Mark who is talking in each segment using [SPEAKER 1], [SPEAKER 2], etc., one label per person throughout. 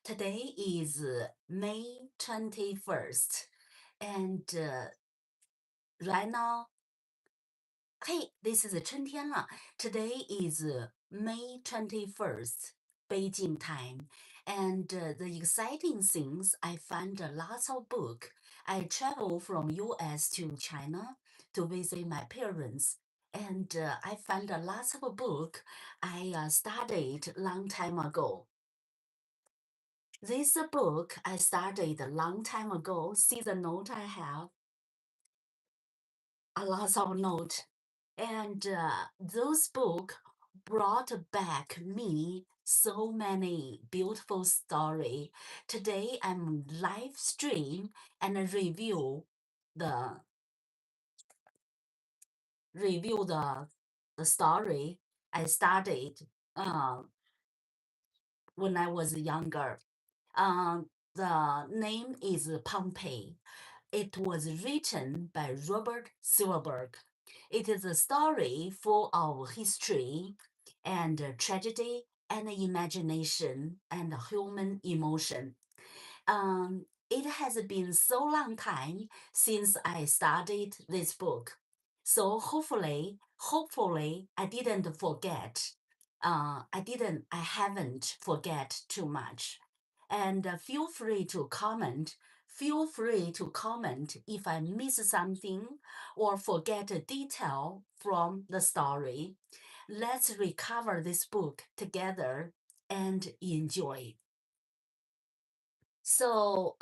[SPEAKER 1] Today is May 21st, and right now, hey, this is Chuntianle. Today is May 21st, Beijing time, and the exciting things I find lots of book. I travel from US to China to visit my parents, and I find lots of book I studied long time ago. This book I studied a long time ago. See the note I have? A lot of note. And those book brought back me so many beautiful story. Today I'm live stream and the review the story I studied uh, when I was younger. The name is Pompeii. It was written by Robert Silverberg. It is a story full of history and tragedy and imagination and human emotion. It has been so long time since I studied this book. So hopefully I didn't forget. I haven't forget too much. And feel free to comment. Feel free to comment if I miss something or forget a detail from the story. Let's recover this book together and enjoy. So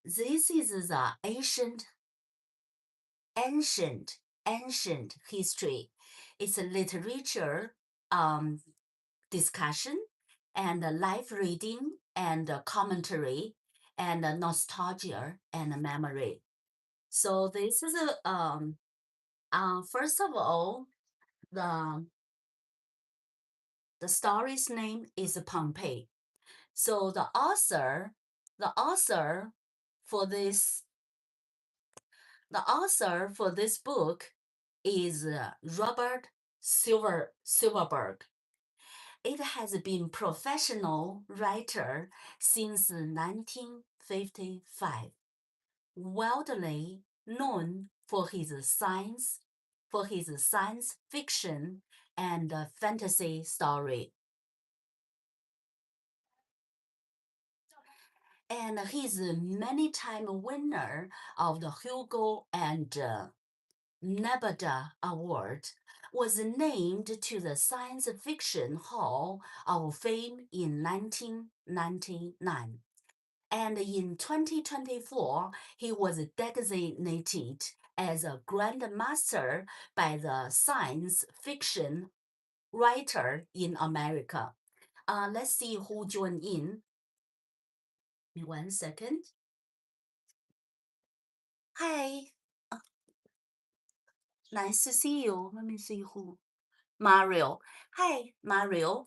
[SPEAKER 1] this is the ancient history. It's a literature discussion and live reading and commentary and nostalgia and memory. So this is first of all, the story's name is Pompeii. So the author for this the author for this book is Robert Silverberg. It has been professional writer since 1955, widely known for his science fiction and fantasy story. And he's a many-time winner of the Hugo and Nebada Award, was named to the Science Fiction Hall of Fame in 1999. And in 2024, he was designated as a Grandmaster by the Science Fiction Writer in America. Let's see who joined in. 1 second. Hi, nice to see you. Let me see who. Mario. Hi, Mario.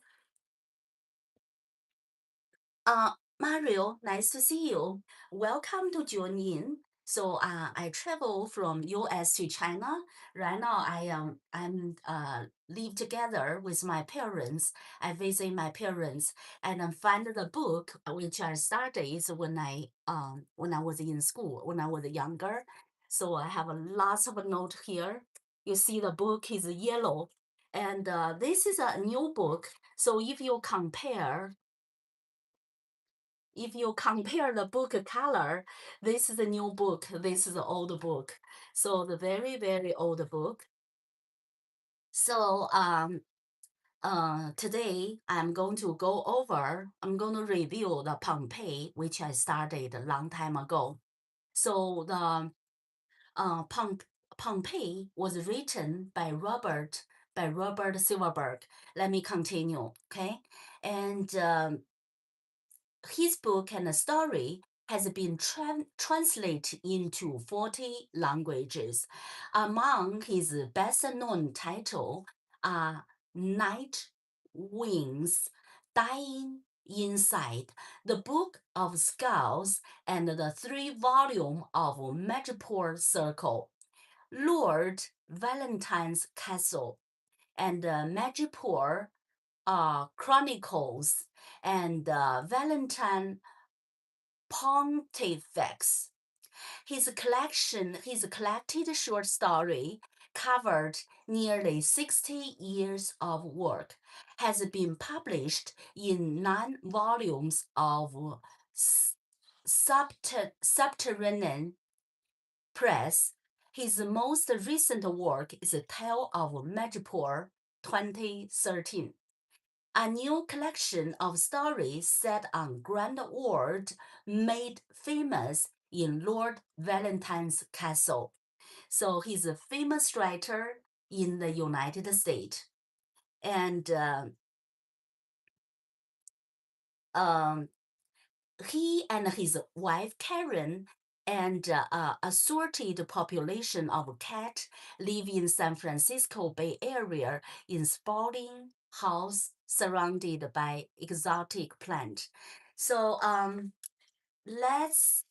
[SPEAKER 1] Mario, nice to see you. Welcome to join in. So I travel from US to China. Right now I'm live together with my parents. I visit my parents and I find the book which I studied when I was in school, when I was younger. So I have a lots of note here. You see the book is yellow. And this is a new book. So if you compare the book color, this is the new book, this is the old book. So the very old book. So today I'm going to review the Pompeii, which I studied a long time ago. So the Pompeii was written by Robert Silverberg. Let me continue, okay? And his book and the story has been translated into 40 languages. Among his best-known titles are Night Wings, Dying Inside, The Book of Skulls, and the 3 volume of Magpul Circle, Lord Valentine's Castle, and Magpul Chronicles and Valentine Pontifex. His collected short story covered nearly 60 years of work, has been published in 9 volumes of subterranean press. His most recent work is A Tale of Majapur, 2013, a new collection of stories set on grand world made famous in Lord Valentine's castle. So he's a famous writer in the United States. And he and his wife Karen and assorted population of cat live in San Francisco Bay Area in sprawling house surrounded by exotic plant. So let's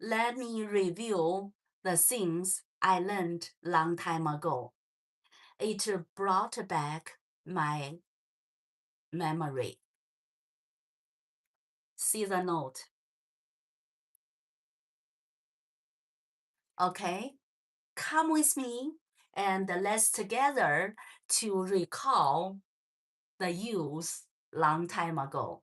[SPEAKER 1] let me review the things I learned long time ago. It brought back my memory. See the note. Okay, come with me and let's together to recall the youth long time ago.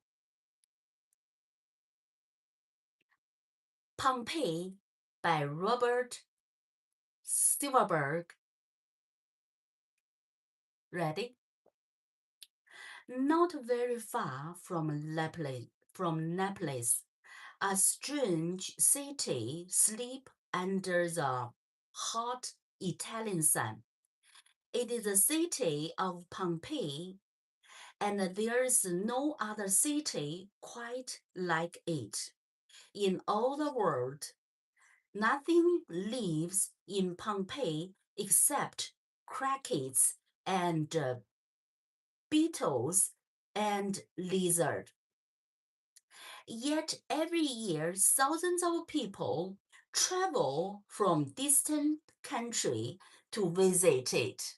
[SPEAKER 1] Pompeii by Robert Silverberg. Ready? Not very far from Naples, a strange city sleep under the hot Italian sun. It is the city of Pompeii, and there is no other city quite like it. In all the world, nothing lives in Pompeii except crickets and beetles and lizards. Yet every year, thousands of people travel from distant country to visit it.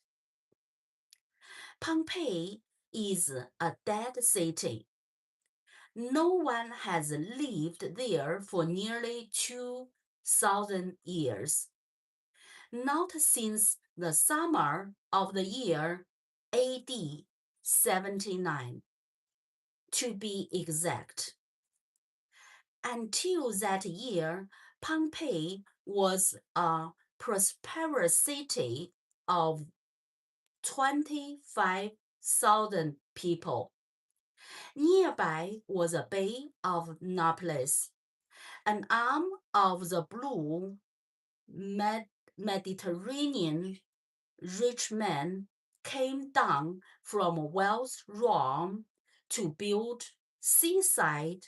[SPEAKER 1] Pompeii is a dead city. No one has lived there for nearly 2,000 years. Not since the summer of the year AD 79, to be exact. Until that year, Pompeii was a prosperous city of 25,000 people. Nearby was a bay of Naples, an arm of the blue Mediterranean. Rich men came down from Welsh Rome to build seaside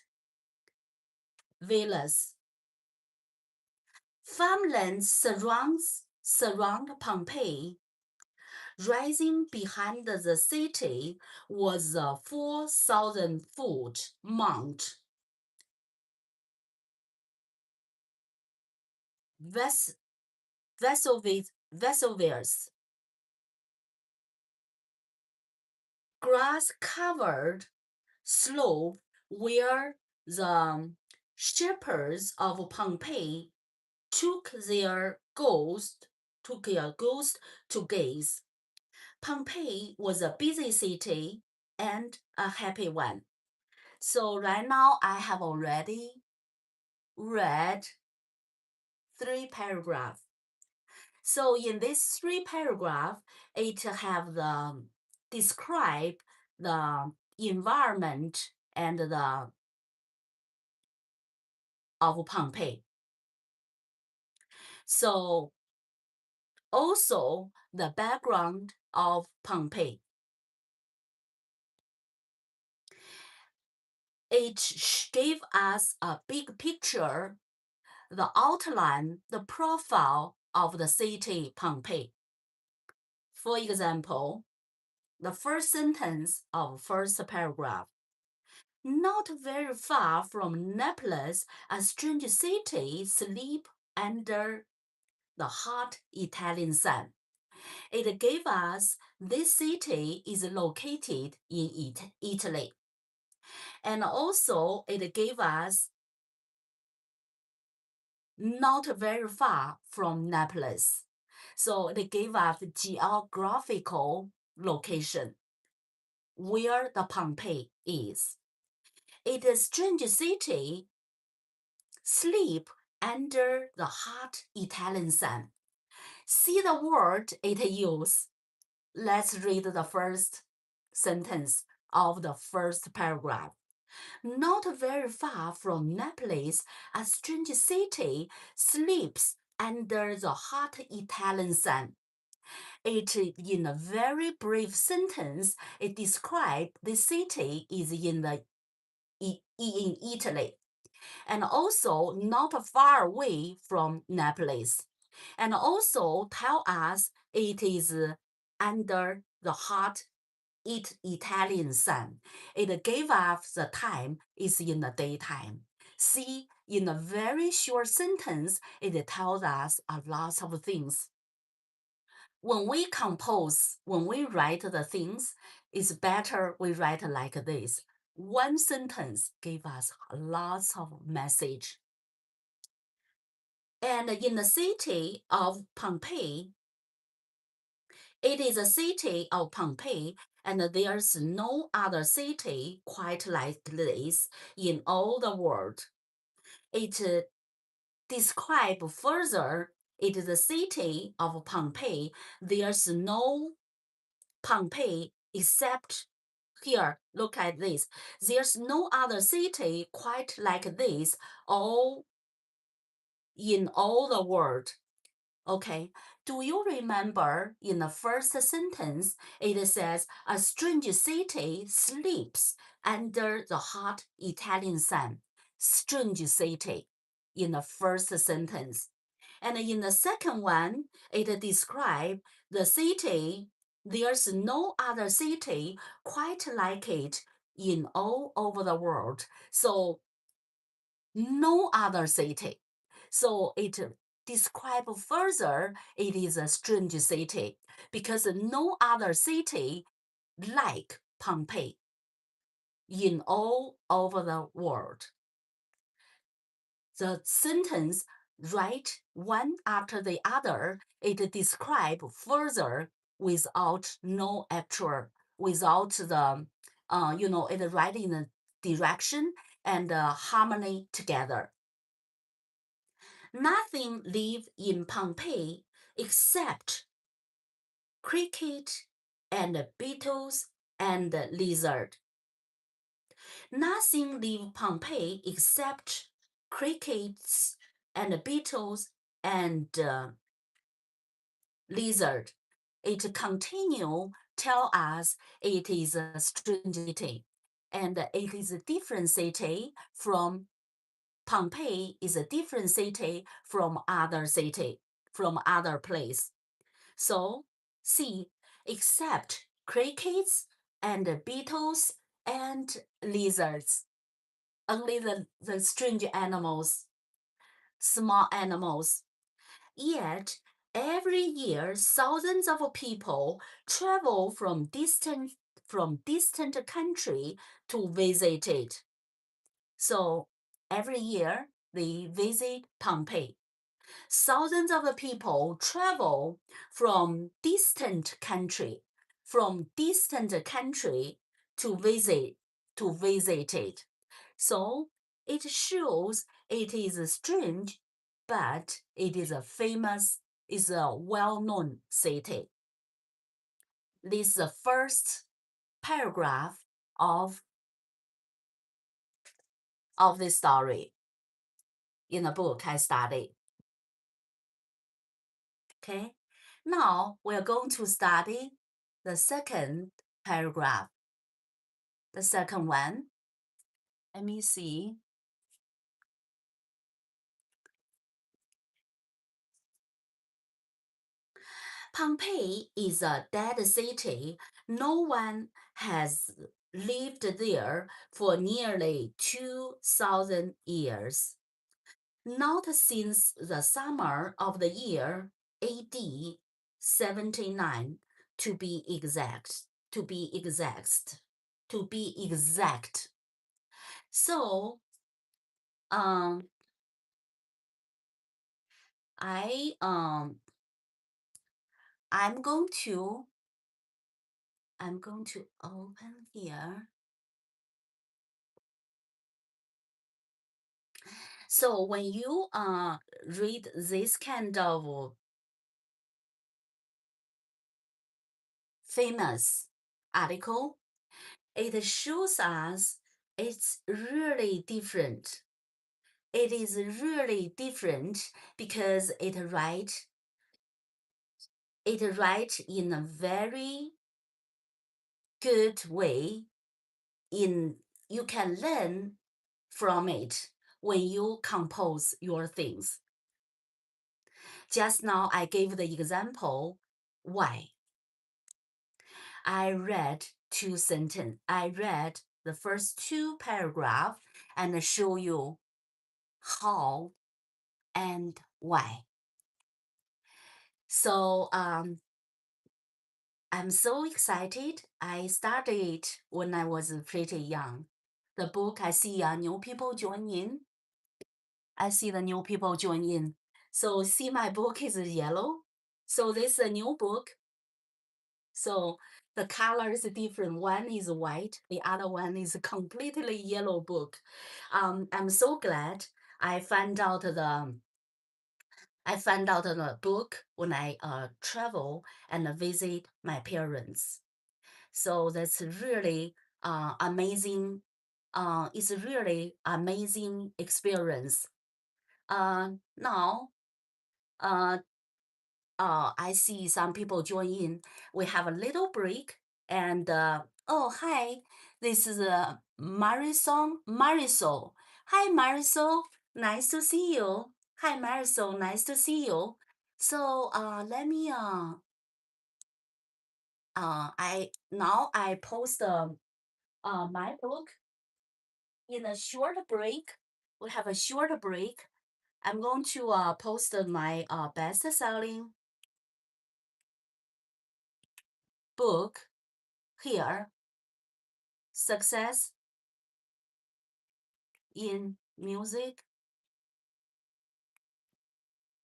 [SPEAKER 1] villas. Farmlands surround Pompeii. Rising behind the city was a 4,000-foot mount. Vesuvius. Grass-covered slope where the shepherds of Pompeii took their ghost to gaze. Pompeii was a busy city and a happy one. So right now I have already read 3 paragraphs. So in this 3 paragraphs, it have the describe the environment and the of Pompeii. So also the background of Pompeii. It gave us a big picture, the outline, the profile of the city Pompeii. For example, the first sentence of first paragraph. Not very far from Naples, a strange city sleep under the hot Italian sun. It gave us this city is located in Italy. And also it gave us not very far from Naples. So it gave us geographical location where the Pompeii is. It is a strange city, sleep under the hot Italian sun. See the word it uses. Let's read the first sentence of the first paragraph. Not very far from Naples, a strange city sleeps under the hot Italian sun. In a very brief sentence, it describes the city is in Italy, and also not far away from Naples, and also tell us it is under the hot Italian sun. It gave us the time is in the daytime. See, in a very short sentence, it tells us a lot of things. When we compose, when we write the things, it's better we write like this. One sentence gave us lots of message. And in the city of Pompeii, it is a city of Pompeii, and there's no other city quite like this in all the world. It describes further, it is a city of Pompeii. There's no Pompeii except here, look at this. There's no other city quite like this in all the world. Okay, do you remember in the first sentence, it says, a strange city sleeps under the hot Italian sun. Strange city in the first sentence. And in the second one, it describes the city. There's no other city quite like it in all over the world. So no other city. So it describes further, it is a strange city because no other city like Pompeii in all over the world. The sentence right one after the other, it describes further without no actual, without the, it right in the direction and harmony together. Nothing live in Pompeii except cricket and beetles and lizard. Nothing live Pompeii except crickets and beetles and lizard. It continue tell us it is a strange city, and it is a different city from Pompeii is a different city from other city, from other place. So, see, except crickets and beetles and lizards, only the strange animals, small animals. Yet, every year, thousands of people travel from distant country to visit it. So every year they visit Pompeii. Thousands of people travel from distant country to visit it. So it shows it is strange, but it is a well-known city. This is the first paragraph of this story in the book I studied. Okay, now we're going to study the second paragraph. The second one, let me see. Pompeii is a dead city. No one has lived there for nearly 2,000 years. Not since the summer of the year AD 1879 to be exact. To be exact. To be exact. So, I'm going to open here. So when you read this kind of famous article, it shows us it's really different. It is really different because it write in a very good way. You can learn from it when you compose your things. Just now I gave the example why. I read two sentences. I read the first two paragraphs and show you how and why. So I'm so excited. I started when I was pretty young. The book I see new people join in. I see the new people join in. So see my book is yellow. So this is a new book. So the color is different. One is white, the other one is a completely yellow book. I'm so glad I found out the book when I travel and visit my parents. So that's really amazing. It's a really amazing experience. Now, I see some people join in. We have a little break, and oh hi, this is Marisol. Hi Marisol, nice to see you. Hi Marisol, nice to see you. So let me I post my book in a short break. We have a short break. I'm going to post my best-selling book here. Success in music.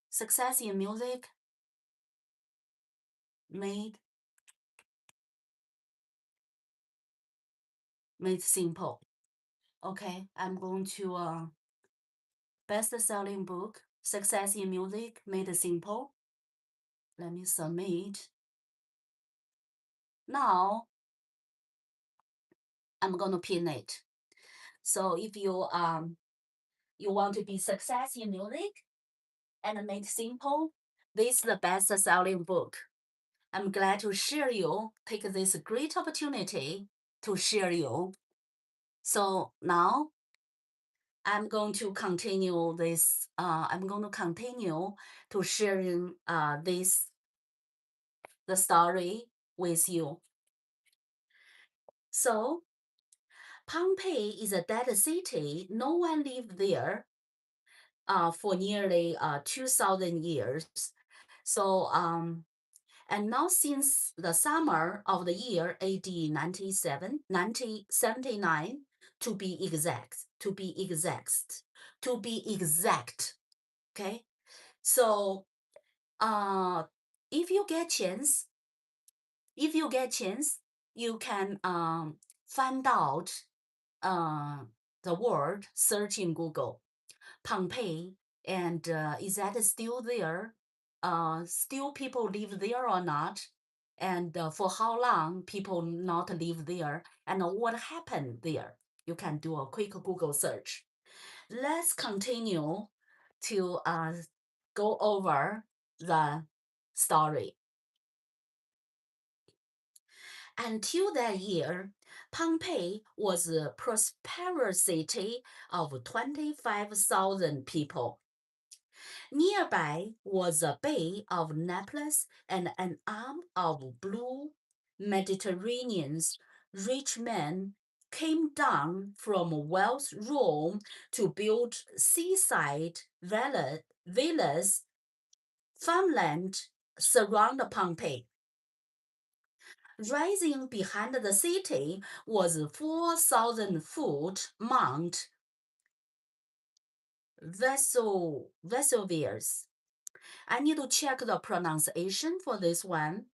[SPEAKER 1] Success in music made simple. Okay, I'm going to best-selling book, Success in Music Made Simple. Let me submit. Now, I'm going to pin it. So if you want to be success in music and made simple, this is the best-selling book. I'm glad to share you, take this great opportunity to share you. So now I'm going to continue this. I'm going to continue to sharing the story with you. So Pompeii is a dead city. No one lived there for nearly 2,000 years. So and now since the summer of the year AD 1979, to be exact, okay? So if you get chance, you can find out the word, search in Google, Pompeii, and is that still there? Still people live there or not? And for how long people not live there? And what happened there? You can do a quick Google search. Let's continue to go over the story. Until that year, Pompeii was a prosperous city of 25,000 people. Nearby was a bay of Naples and an arm of blue Mediterranean's rich men came down from Welsh Rome to build seaside villas, farmland, surround Pompeii. Rising behind the city was 4,000-foot Mount Vesuvius. I need to check the pronunciation for this one.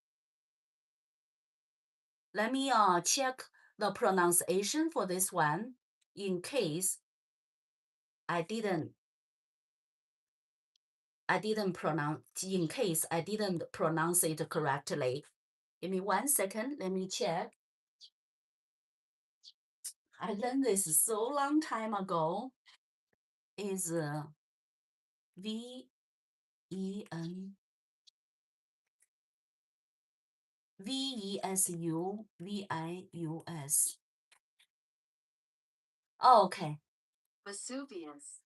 [SPEAKER 1] Let me check the pronunciation for this one in case I didn't pronounce it correctly. Give me 1 second. Let me check. I learned this so long time ago. Is Vesuvius. Oh, okay. Vesuvius.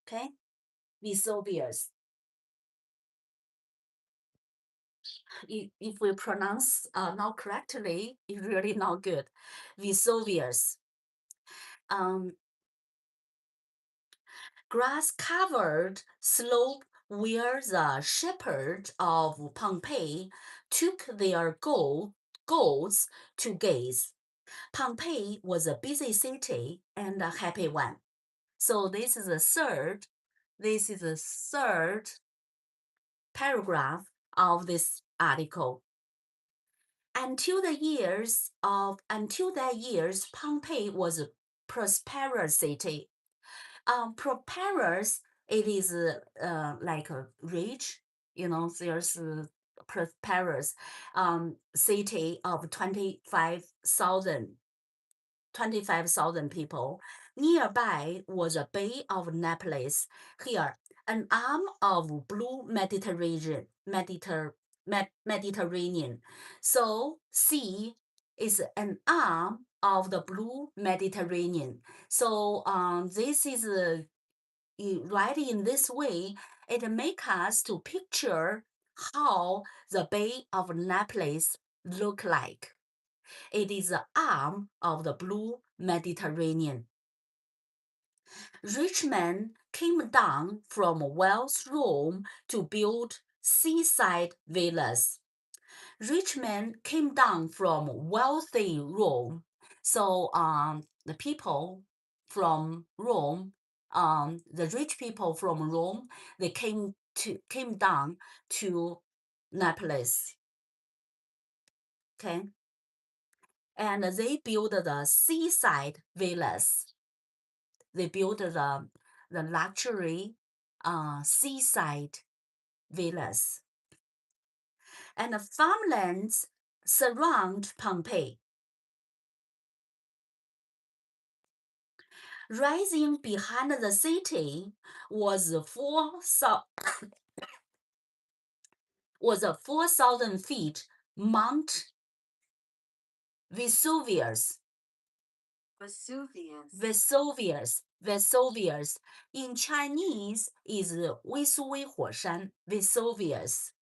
[SPEAKER 1] Okay. Vesuvius. If we pronounce not correctly, it's really not good. Vesuvius. Grass-covered slope where the shepherds of Pompeii took their goats to gaze. Pompeii was a busy city and a happy one. So this is the third paragraph of this article. Until that years, Pompeii was a prosperous city. Prosperous, it is like a rich, there's a prosperous city of 25,000 people. Nearby was a Bay of Naples. Here, an arm of blue Mediterranean. So sea is an arm of the blue Mediterranean. So this is right in this way, it makes us to picture how the Bay of Naples look like. It is the arm of the blue Mediterranean. Rich men came down from wealth Rome to build seaside villas. Rich men came down from wealthy Rome. So the people from Rome, the rich people from Rome, they came down to Naples. Okay. And they built the seaside villas. They built the luxury seaside villas. And the farmlands surround Pompeii. Rising behind the city was a 4,000 feet Mount Vesuvius. Vesuvius. In Chinese is 威苏威火山 Vesuvius.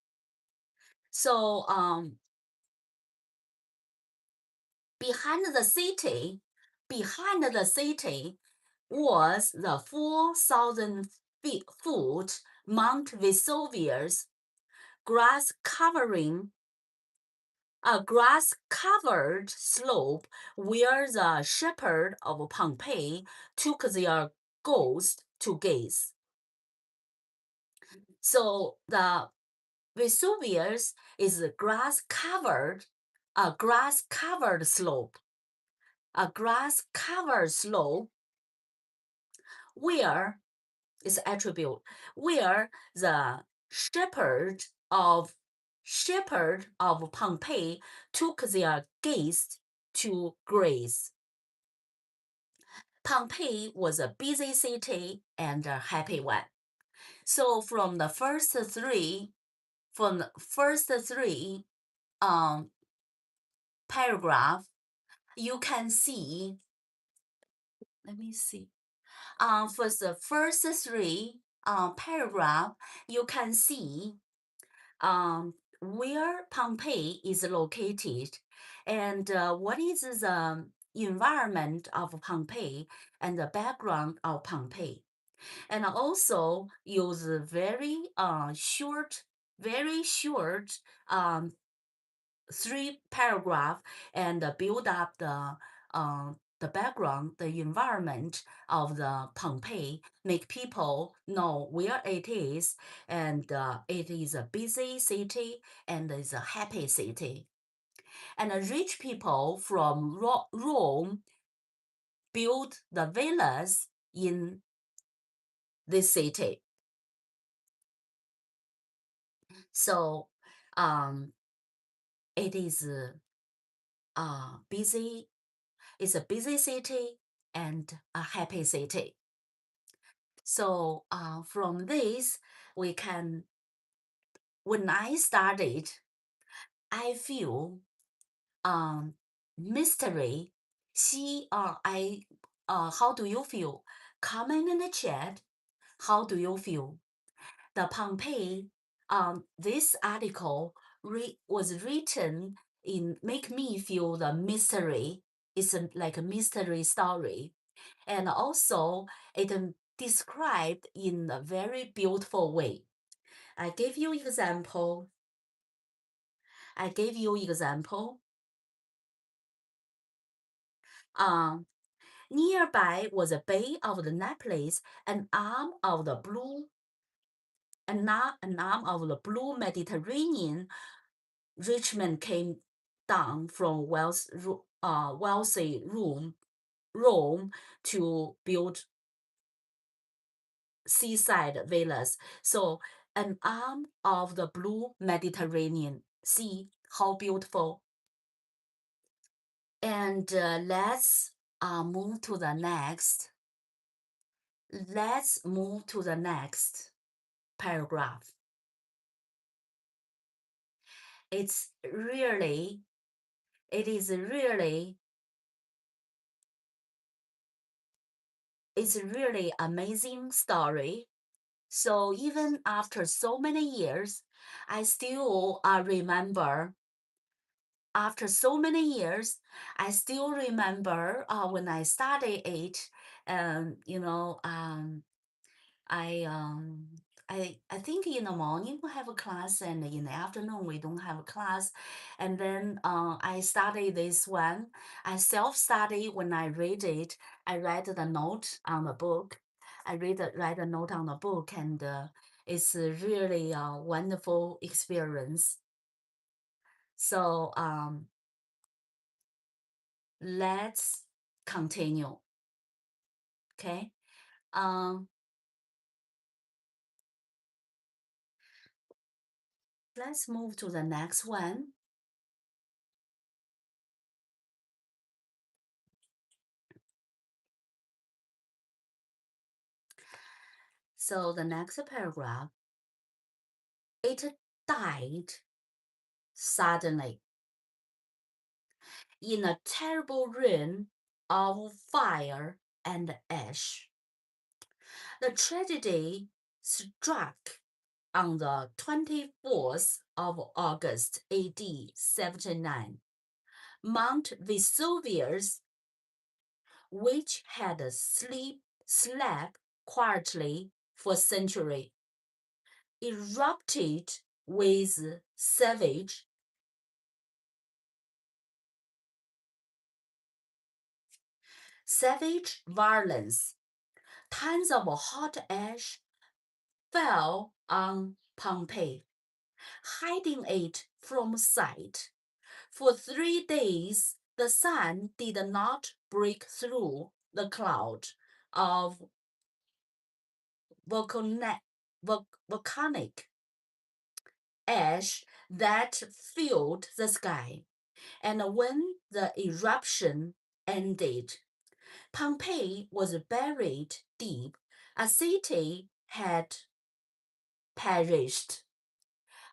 [SPEAKER 1] So behind the city was the 4,000-foot Mount Vesuvius, a grass-covered slope where the shepherds of Pompeii took their goats to gaze. So the Vesuvius is a grass-covered slope. A grass-covered slope where is attribute where the shepherd of Pompeii took their guests to graze. Pompeii was a busy city and a happy one. So from the first three paragraph, you can see. Let me see. For the first three paragraph, you can see where Pompeii is located and what is the environment of Pompeii and the background of Pompeii. and also use very short um, 3 paragraph and build up the background, the environment of the Pompeii, make people know where it is, and it is a busy city and is a happy city. And rich people from Rome built the villas in this city. So it is busy. It's a busy city and a happy city. So from this, we can, when I started, I feel mystery. How do you feel? Comment in the chat. How do you feel? The Pompeii, this article was written in make me feel the mystery. It's like a mystery story. And also it described in a very beautiful way. I give you example. Um, Nearby was a bay of the Naples, an arm of the blue Mediterranean. Richmond came down from wealthy Rome to build seaside villas. So an arm of the blue Mediterranean. See how beautiful. And let's move to the next. Let's move to the next paragraph. It is really amazing story. So even after so many years, I still remember. After so many years, I still remember when I studied it. You know, I I think in the morning we have a class, and in the afternoon we don't have a class. And then I study this one. I self-study when I read it. I read the note on the book. I write a note on the book, and it's a really wonderful experience. So let's continue. Okay. Let's move to the next one. So the next paragraph, it died suddenly in a terrible rain of fire and ash. The tragedy struck on the 24th of August AD 79. Mount Vesuvius, which had slept quietly for centuries, erupted with savage violence. Tons of hot ash fell on Pompeii, hiding it from sight. For 3 days, the sun did not break through the cloud of volcanic ash that filled the sky. And when the eruption ended, Pompeii was buried deep. A city had perished.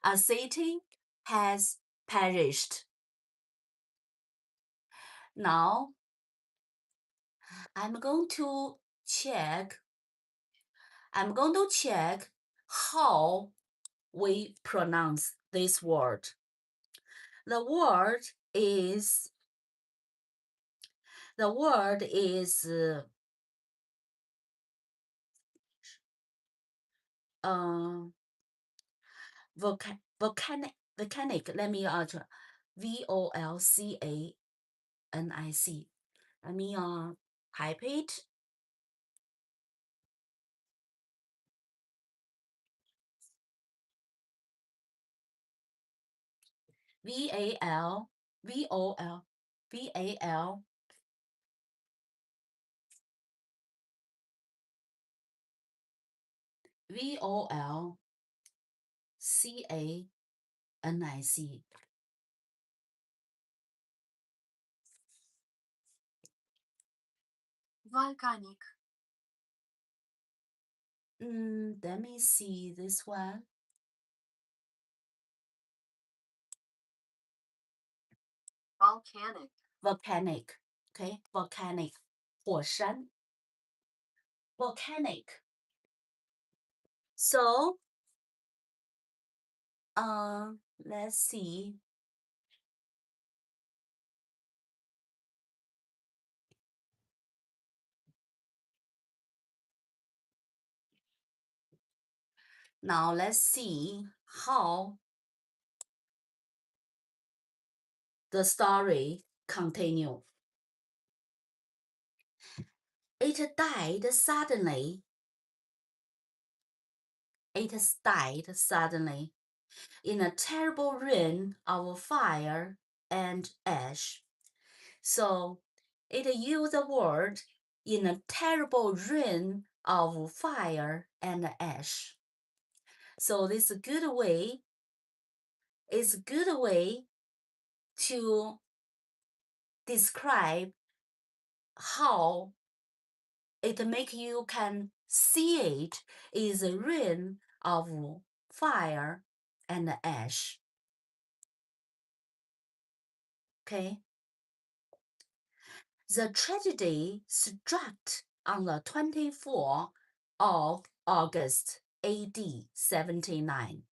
[SPEAKER 1] A city has perished. Now, I'm going to check. How we pronounce this word. The word is volcanic. Let me VOLCANIC. Let me type it. VAL VOL VAL VOLCANIC.
[SPEAKER 2] Volcanic.
[SPEAKER 1] Let me see this one.
[SPEAKER 2] Volcanic.
[SPEAKER 1] Volcanic. Okay, volcanic. 火山 volcanic. So, let's see. Now let's see how the story continue. It died suddenly. It died suddenly in a terrible rain of fire and ash. So it used the word in a terrible rain of fire and ash. So this is a good way. It's a good way to describe how it make you can see it is a rain of fire and ash. Okay. The tragedy struck on the 24th of August, AD 79.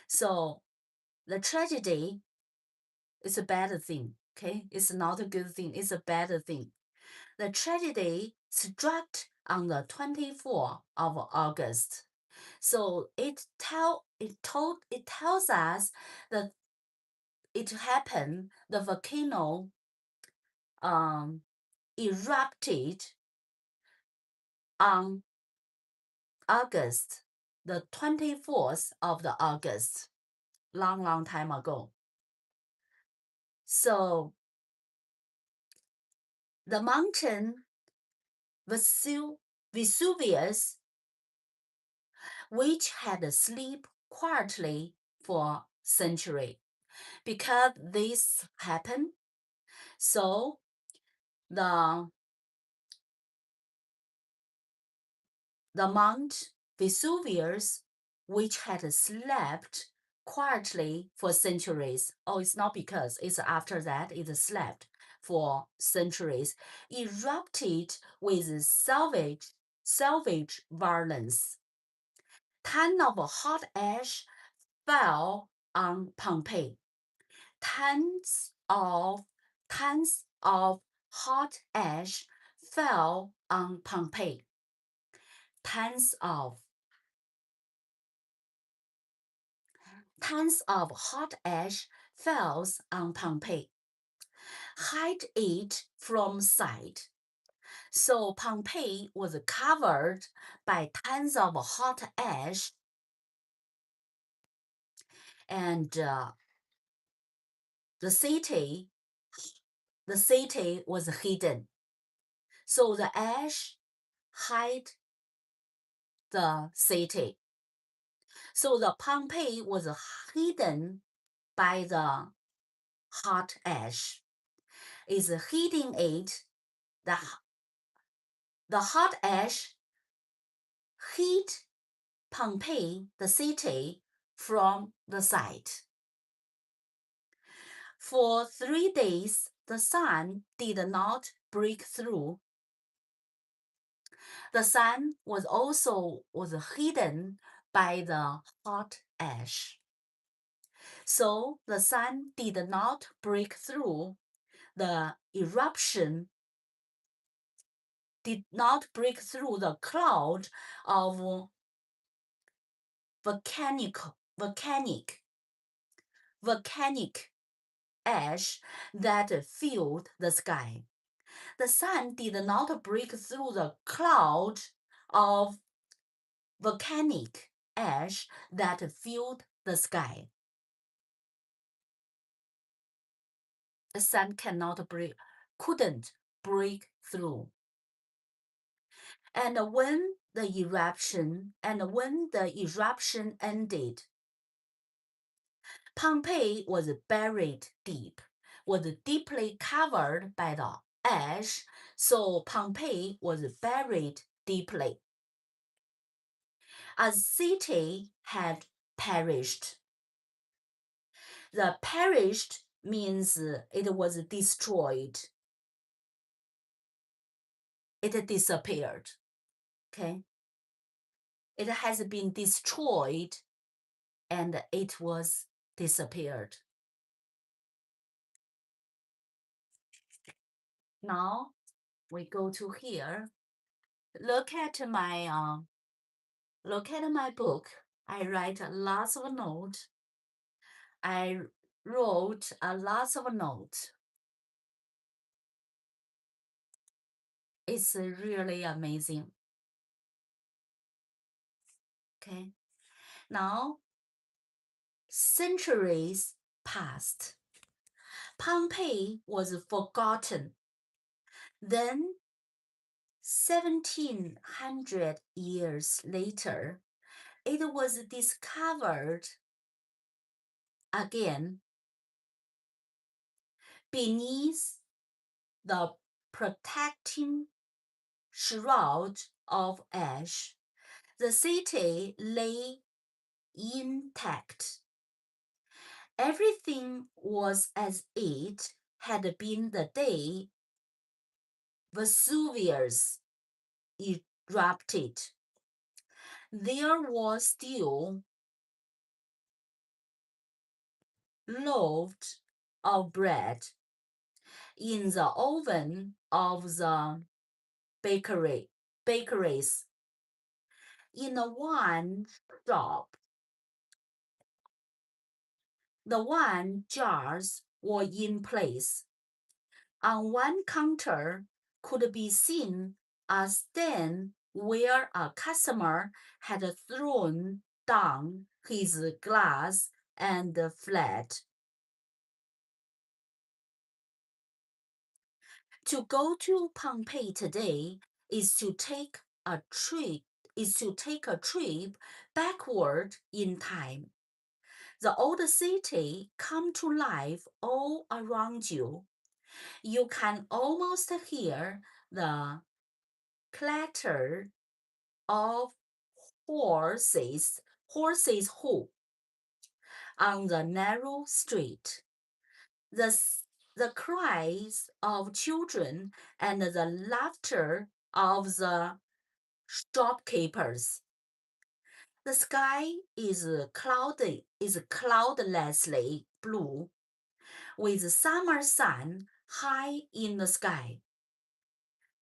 [SPEAKER 1] So the tragedy is a bad thing. Okay, it's not a good thing. It's a bad thing. The tragedy struck on the 24th of August. So it tells us that it happened. The volcano erupted on August, the 24th of the August, long time ago. So the mountain Vesuvius, which had slept quietly for centuries, because this happened, so the Mount Vesuvius, which had slept quietly for centuries. Oh, it's not because, it's after that it slept for centuries, erupted with savage violence. Tons of hot ash fell on Pompeii. Tons of hot ash fell on Pompeii. Tons of hot ash falls on Pompeii. Hide it from sight. So Pompeii was covered by tons of hot ash, and the city was hidden. So the ash hid the city. So the Pompeii was hidden by the hot ash. Is hiding it. The hot ash hid Pompeii, the city, from the sight. For 3 days, the sun did not break through. The sun was hidden by the hot ash. So the sun did not break through. The eruption did not break through the cloud of volcanic ash that filled the sky. The sun did not break through the cloud of volcanic ash that filled the sky. The sun couldn't break through. And when the eruption ended, Pompeii was buried deep, was deeply covered by the ash, so Pompeii was buried deeply. A city had perished. The perished means it was destroyed. It disappeared. Okay? It has been destroyed and it was disappeared. Now we go to here. Look at my book. I write lots of notes. I wrote a lot of notes. It's really amazing. Okay. Now, centuries passed. Pompeii was forgotten. Then, 1700 years later, it was discovered again beneath the protecting shroud of ash. The city lay intact. Everything was as it had been the day Vesuvius erupted. There was still loaves of bread in the oven of the bakeries. In one shop, the wine jars were in place. On one counter could be seen a stand where a customer had thrown down his glass and fled. To go to Pompeii today is to take a trip backward in time. The old city come to life all around you. You can almost hear the clatter of horses' hoof on the narrow street. The cries of children and the laughter of the shopkeepers. The sky is cloudlessly blue, with summer sun high in the sky.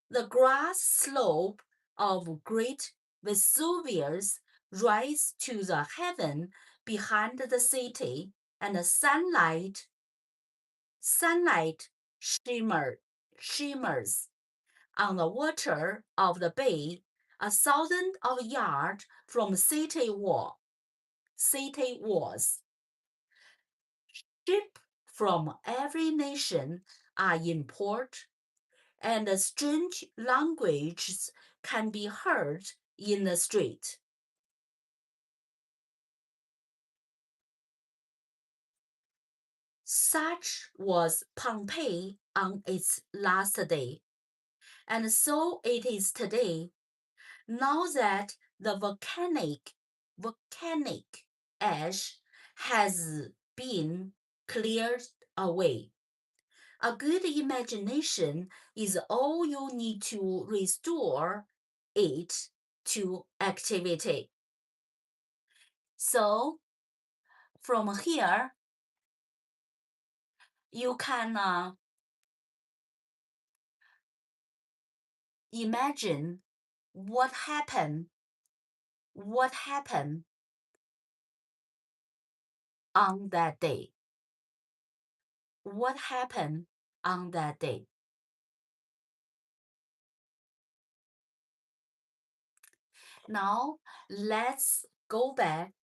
[SPEAKER 1] The grass slope of great Vesuvius rise to the heaven behind the city, and the sunlight shimmers on the water of the bay 1,000 of yards from city walls. Ships from every nation are in port, and strange languages can be heard in the street. Such was Pompeii on its last day, and so it is today. Now that the volcanic ash has been cleared away, a good imagination is all you need to restore it to activity. So from here, you can imagine what happened on that day? What happened on that day? Now, let's go back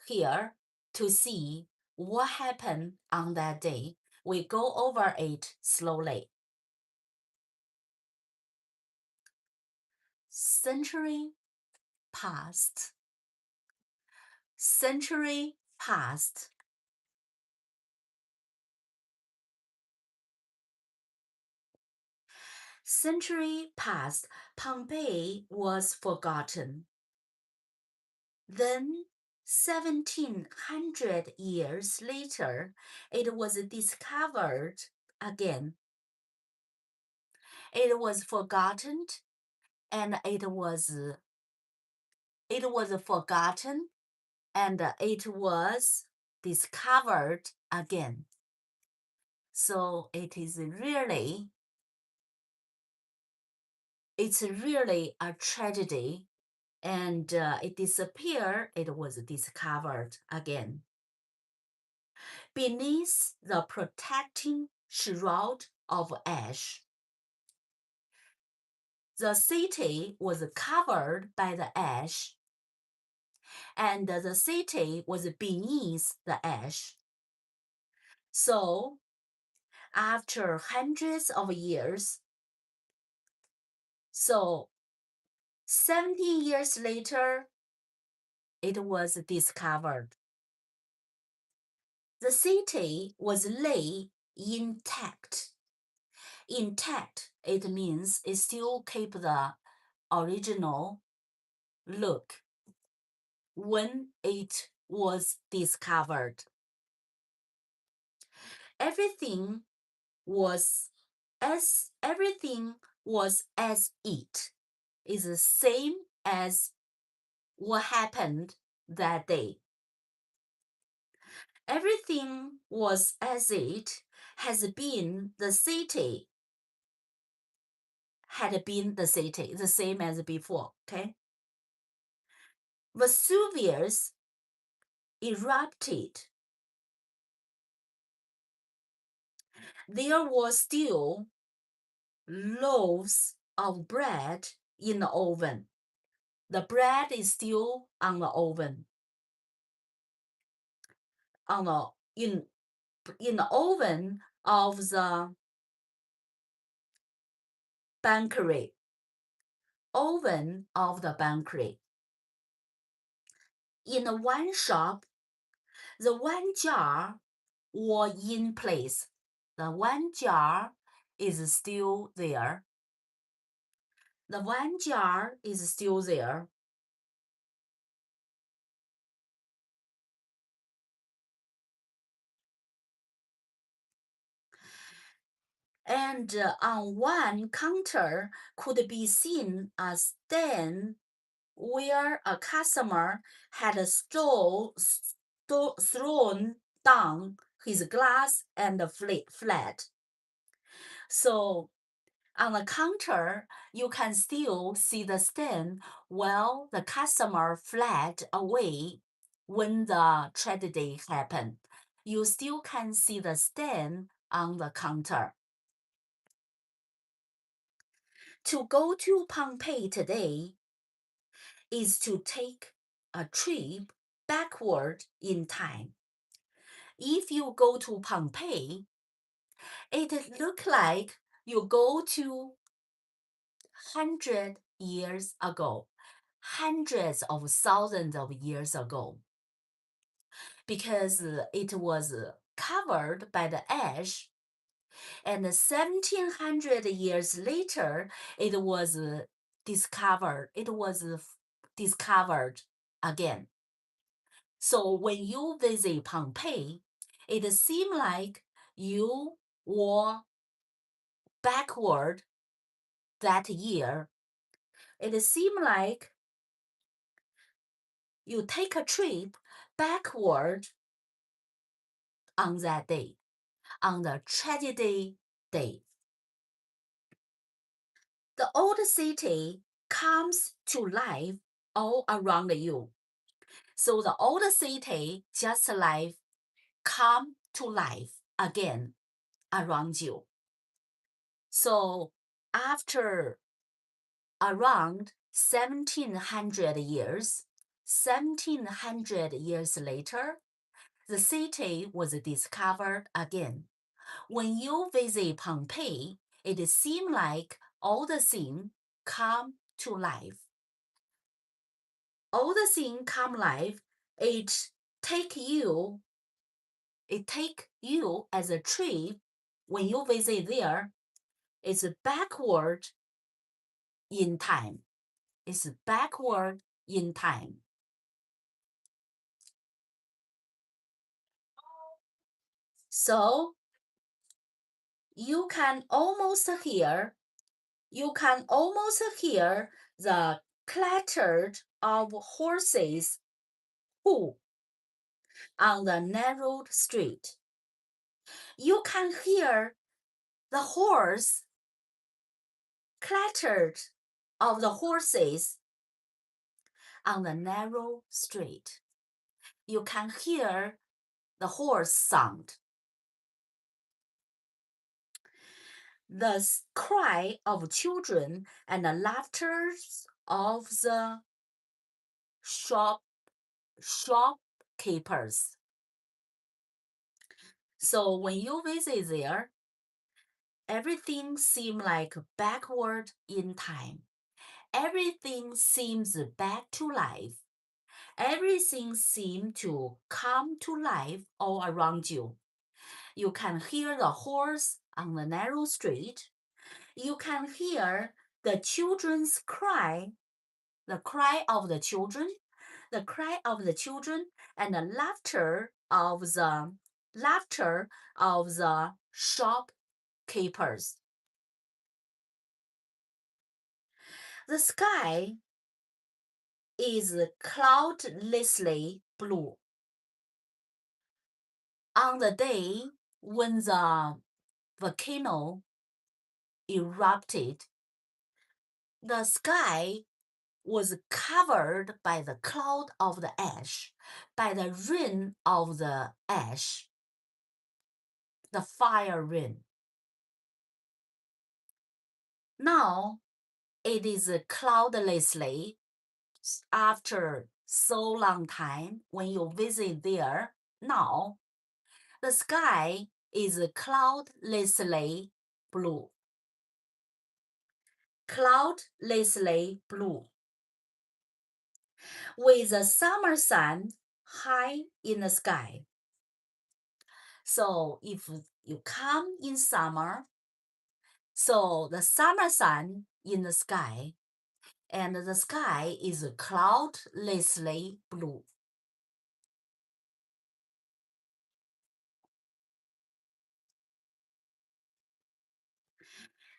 [SPEAKER 1] here to see what happened on that day. We go over it slowly. Century passed. Century passed. Century passed. Pompeii was forgotten. Then 1700 years later, it was discovered again. It was forgotten, and it was forgotten, and it was discovered again. So it's really a tragedy, and it disappeared. It was discovered again. Beneath the protecting shroud of ash, the city was covered by the ash, and the city was beneath the ash. So, after hundreds of years, 17 years later, it was discovered. The city was laid intact. Intact, it means it still keep the original look when it was discovered. Everything was as it is the same as what happened that day. Everything was as it has been the city, the same as before, okay? Vesuvius erupted. There were still loaves of bread in the oven. The bread is still on the oven. In the oven of the bakery. Oven of the bakery. In the wine shop, the wine jar was in place. The wine jar is still there. The wine jar is still there. And on one counter could be seen a stand where a customer had thrown down his glass and fled. So on the counter, you can still see the stand while the customer fled away when the tragedy happened. You still can see the stand on the counter. To go to Pompeii today is to take a trip backward in time. If you go to Pompeii, it looks like you go to 100 years ago, hundreds of thousands of years ago, because it was covered by the ash, and 1700 years later, it was discovered. It was discovered again. So when you visit Pompeii, it seems like you were backward that year. It seemed like you take a trip backward on that day, on the tragedy day. The old city comes to life all around you. So the old city just like come to life again around you. So after around 1700 years later, the city was discovered again. When you visit Pompeii, it seems like all the things come to life. All the things come life, it take you as a trip. When you visit there, it's backward in time. It's backward in time. So you can almost hear the clatter of horses hoof on the narrow street. You can hear the horse clattered of the horses on the narrow street. You can hear the horse sound. The cry of children and the laughter of the shopkeepers. So when you visit there, everything seems like backward in time. Everything seems back to life. Everything seems to come to life all around you. You can hear the horse on the narrow street. You can hear the children's cry, the cry of the children, and the laughter of the shopkeepers. The sky is cloudlessly blue. On the day when the volcano erupted, the sky was covered by the cloud of the ash, by the rain of the ash, the fire rain. Now it is cloudlessly after so long time. When you visit there now, the sky is cloudlessly blue. Cloudlessly blue, with the summer sun high in the sky. So if you come in summer, so the summer sun in the sky, and the sky is cloudlessly blue.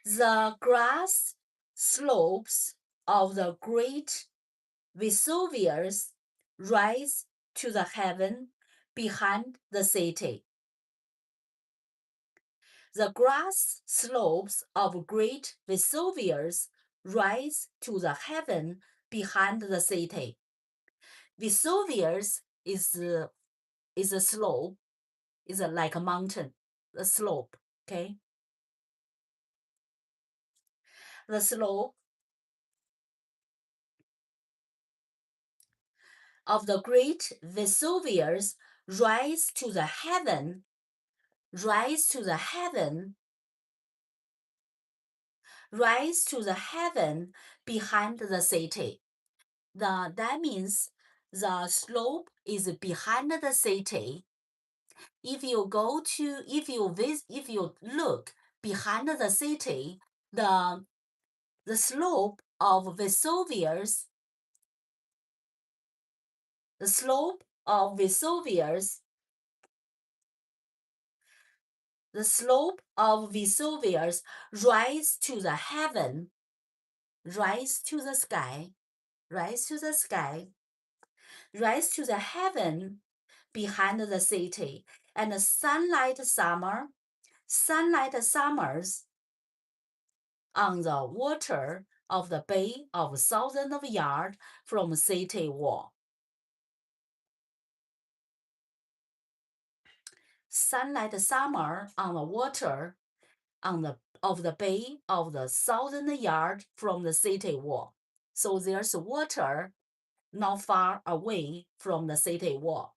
[SPEAKER 1] The grass slopes of the great Vesuvius rise to the heaven behind the city. The grass slopes of great Vesuvius rise to the heaven behind the city. Vesuvius is a slope, is like a mountain, a slope, okay? The slope of the great Vesuvius rise to the heaven behind the city. That means the slope is behind the city. If you look behind the city, the slope of Vesuvius, rise to the heaven, rise to the heaven behind the city, and sunlight summers on the water of the bay of thousands of yards from city wall. sunlight summer on the water of the bay of the 1,000 yards from the city wall. So there's water not far away from the city wall.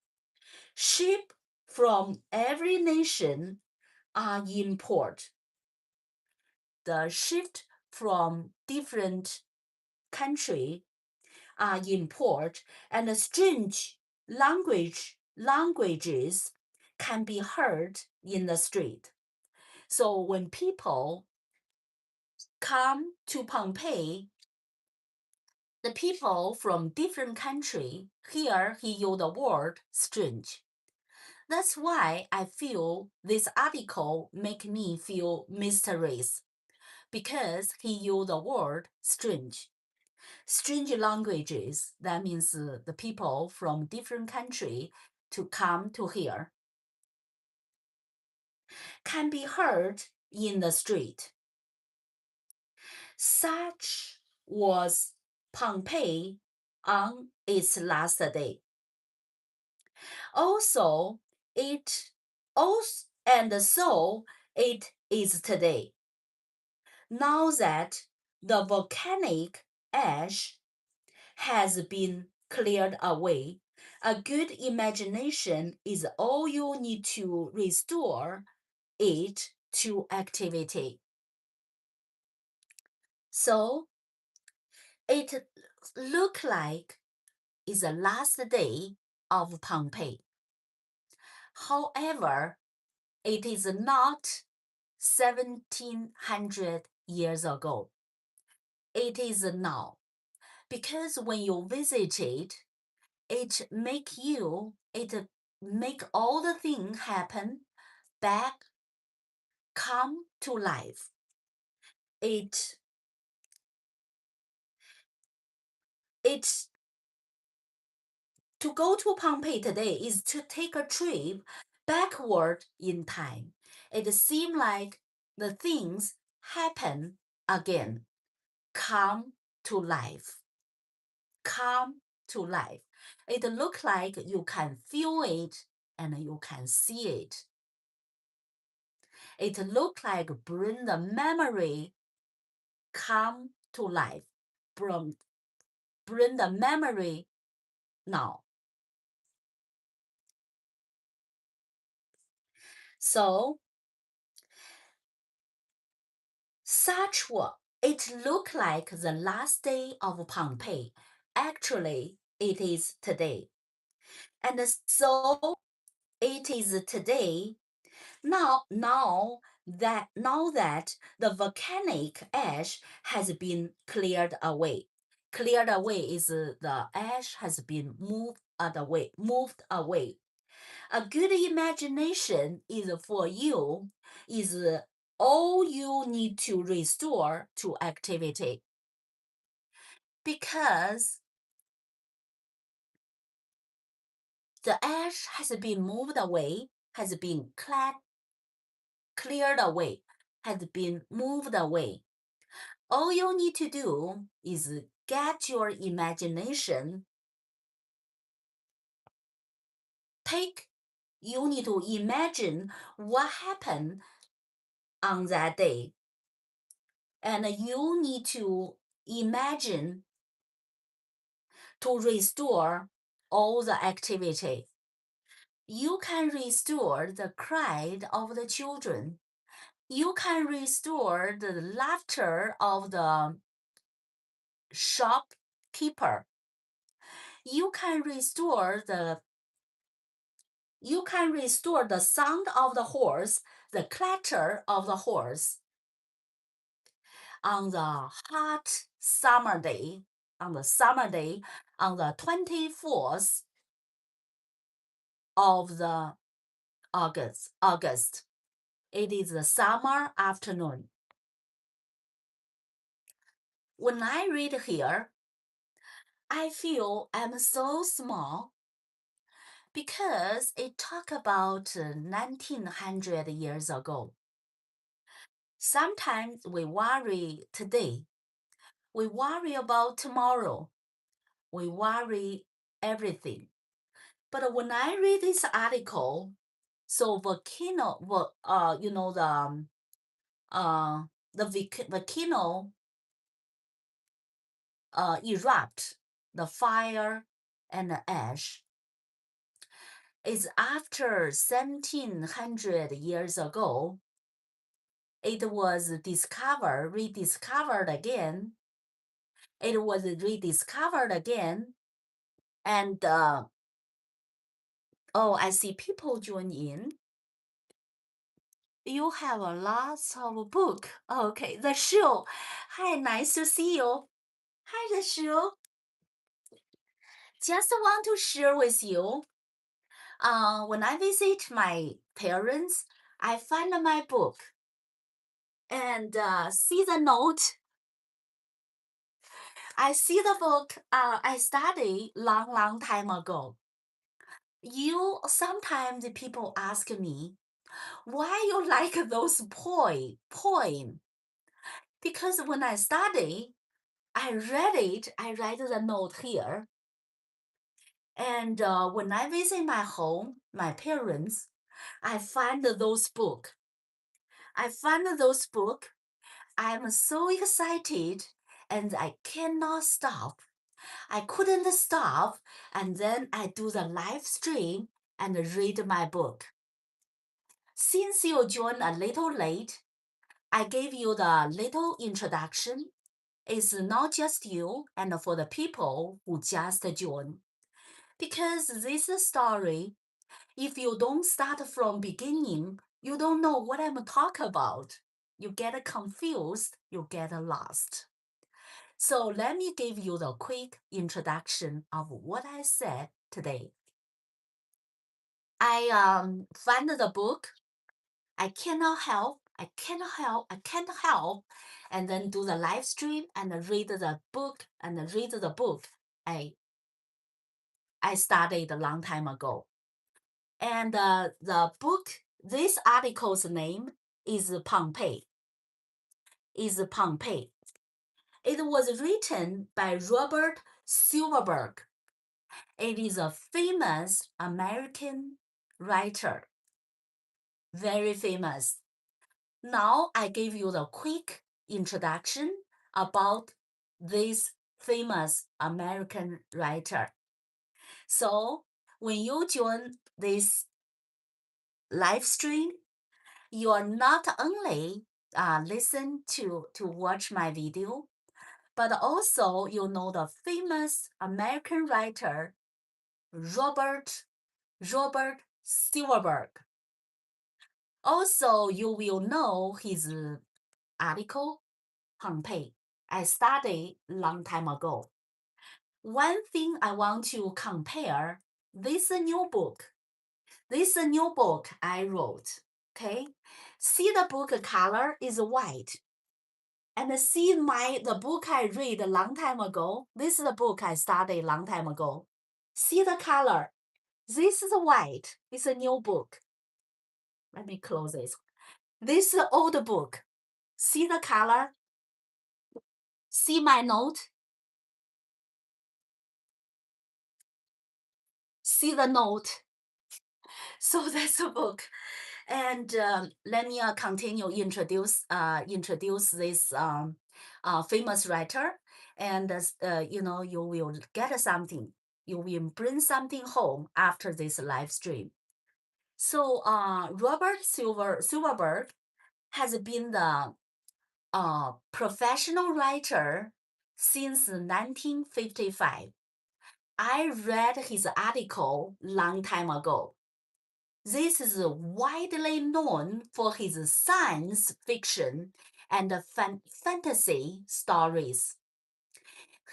[SPEAKER 1] Ship from every nation are in port. The ships from different country are in port, and strange languages can be heard in the street. So when people come to Pompeii, the people from different country hear he used the word strange. That's why I feel this article make me feel mysterious, because he used the word strange. Strange languages, that means the people from different country to come to hear, can be heard in the street. Such was Pompeii on its last day. So it is today. Now that the volcanic ash has been cleared away, a good imagination is all you need to restore it to activity. So it looks like it's the last day of Pompeii. However, it is not 1,700 years ago. It is now. Because when you visit it make all the things happen back, come to life. To go to Pompeii today is to take a trip backward in time. It seems like the things happen again, come to life. Come to life. It looks like you can feel it and you can see it. It looks like bring the memory come to life. Bring the memory now. So it looked like the last day of Pompeii. Actually, it is today. And so it is today. Now that the volcanic ash has been cleared away. Cleared away is the ash has been moved away. A good imagination is for you, is all you need to restore to activity. Because the ash has been moved away, has been cleared away, has been moved away. All you need to do is get your imagination. You need to imagine what happened on that day. And you need to imagine to restore all the activity. You can restore the cry of the children. You can restore the laughter of the shopkeeper. You can restore the sound of the horse, the clatter of the horse. On the hot summer day, on the 24th of the August. It is the summer afternoon. When I read here, I feel I'm so small because it talk about 1900 years ago. Sometimes we worry today. We worry about tomorrow. We worry everything. But when I read this article, So volcano, you know, volcano erupt, the fire and the ash. It's after 1700 years ago. It was rediscovered again. It was rediscovered again. And oh, I see people join in. You have a lots of book. Okay, the show. Hi, nice to see you. Hi, the show. Just want to share with you. When I visit my parents, I find my book and see the note. I see the book I studied long time ago. Sometimes people ask me, why you like those poem? Because when I study, I read the note here. And when I visit my home, my parents, I find those book. I'm so excited and I cannot stop. I couldn't stop, and then I do the live stream and read my book. Since you joined a little late, I gave you the little introduction. It's not just you and for the people who just joined. Because this story, if you don't start from beginning, you don't know what I'm talking about. You get confused, you get lost. So let me give you the quick introduction of what I said today. I found the book. I cannot help, and then do the live stream and read the book I studied a long time ago. And the book, this article's name is Pompeii. It was written by Robert Silverberg. It is a famous American writer, very famous. Now I give you the quick introduction about this famous American writer. So when you join this live stream, you are not only listen to watch my video, but also you know the famous American writer Robert Silverberg. Also, you will know his article, Pompeii. I studied long time ago. One thing I want to compare, this new book I wrote, okay? See the book color is white. And see the book I read a long time ago. This is the book I studied a long time ago. See the color. This is white. It's a new book. Let me close this. This is old book. See the color? See my note? See the note? So that's a book. And let me continue introduce this famous writer. And you know, you will get something. You will bring something home after this live stream. So Robert Silverberg has been the professional writer since 1955. I read his article long time ago. This is widely known for his science fiction and fantasy stories.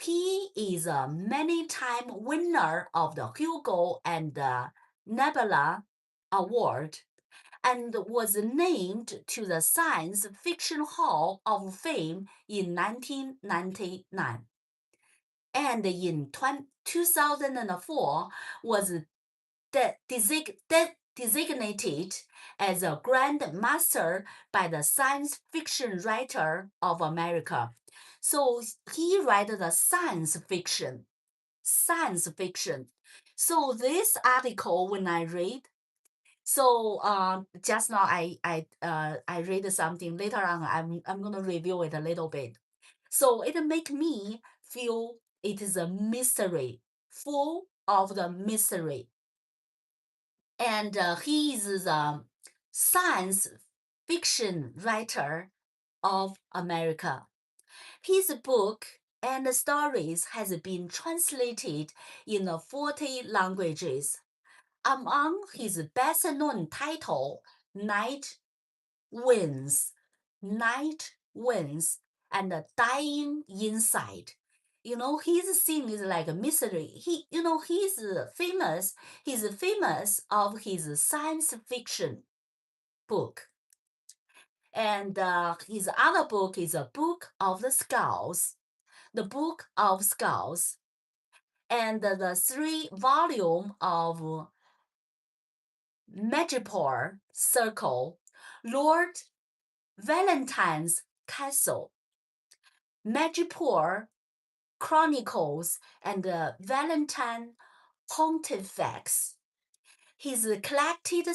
[SPEAKER 1] He is a many-time winner of the Hugo and Nebula Award and was named to the Science Fiction Hall of Fame in 1999. And in 2004 was designated as a Grand Master by the Science Fiction Writer of America. So he wrote the science fiction. So this article, when I read, So just now I read something. Later on, I'm gonna review it a little bit. So it make me feel it is a mystery, full of the mystery. And he is the science fiction writer of America. His book and stories has been translated in 40 languages. Among his best-known title, Night Winds, Night Winds, and Dying Inside. His thing is like a mystery. He's famous. He's famous of his science fiction book. And his other book is a Book of the Skulls, the Book of Skulls, and the 3-volume of Magipore Circle, Lord Valentine's Castle, Magipore Chronicles, and Valentine Pontifex. His collected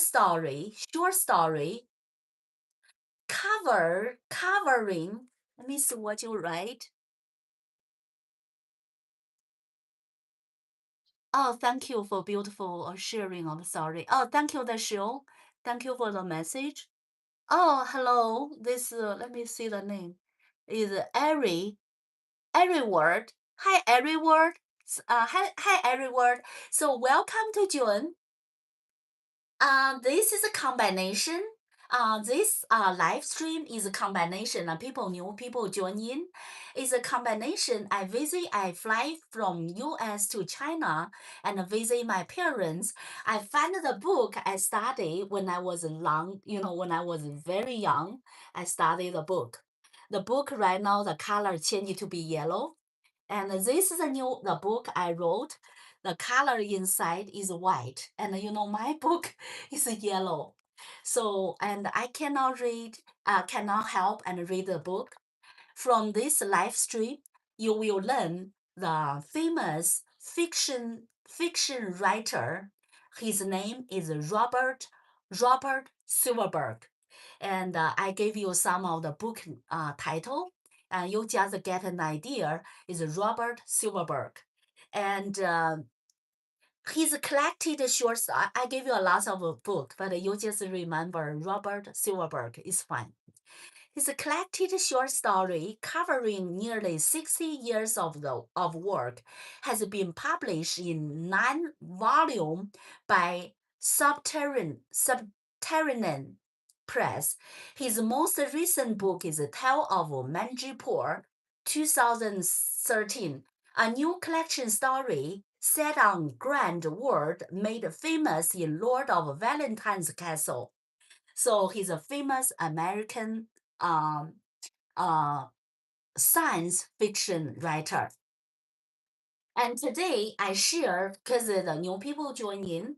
[SPEAKER 1] short story, covering, let me see what you write. Oh, thank you for beautiful sharing of story. Oh, thank you, the show. Thank you for the message. Oh, hello. This, let me see the name. Is Ari Word. Hi, Ari Word. Hi, Ari Word. So welcome to June. This is a combination. This live stream is a combination. New people join in. It's a combination. I fly from US to China and visit my parents. I find the book I studied when I was when I was very young. I studied the book. The book right now, the color changed to be yellow. And this is the book I wrote. The color inside is white, and my book is yellow. So, and I cannot help and read the book. From this live stream, you will learn the famous fiction writer. His name is Robert Silverberg, and I gave you some of the book title, and you just get an idea. Is Robert Silverberg, and he's collected short. I gave you a lot of book, but you just remember Robert Silverberg is fine. His collected short story covering nearly 60 years of work has been published in 9 volumes by Subterranean Press. His most recent book is Tale of Manjipur, 2013, a new collection story set on grand world made famous in Lord of Valentine's Castle. So he's a famous American science fiction writer. And today I share, because the new people join in.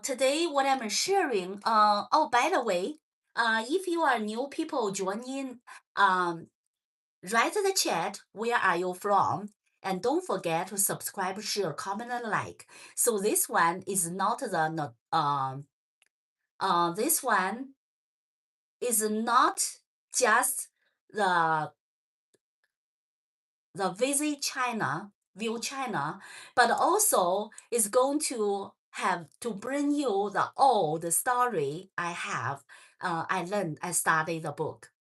[SPEAKER 1] Today what I'm sharing, oh, by the way, if you are new people join in, write in the chat, where are you from? And don't forget to subscribe, share, comment, and like. So this one is not this one is not just the visit China, view China, but also is going to have to bring you the old story I have. I learned, I studied the book.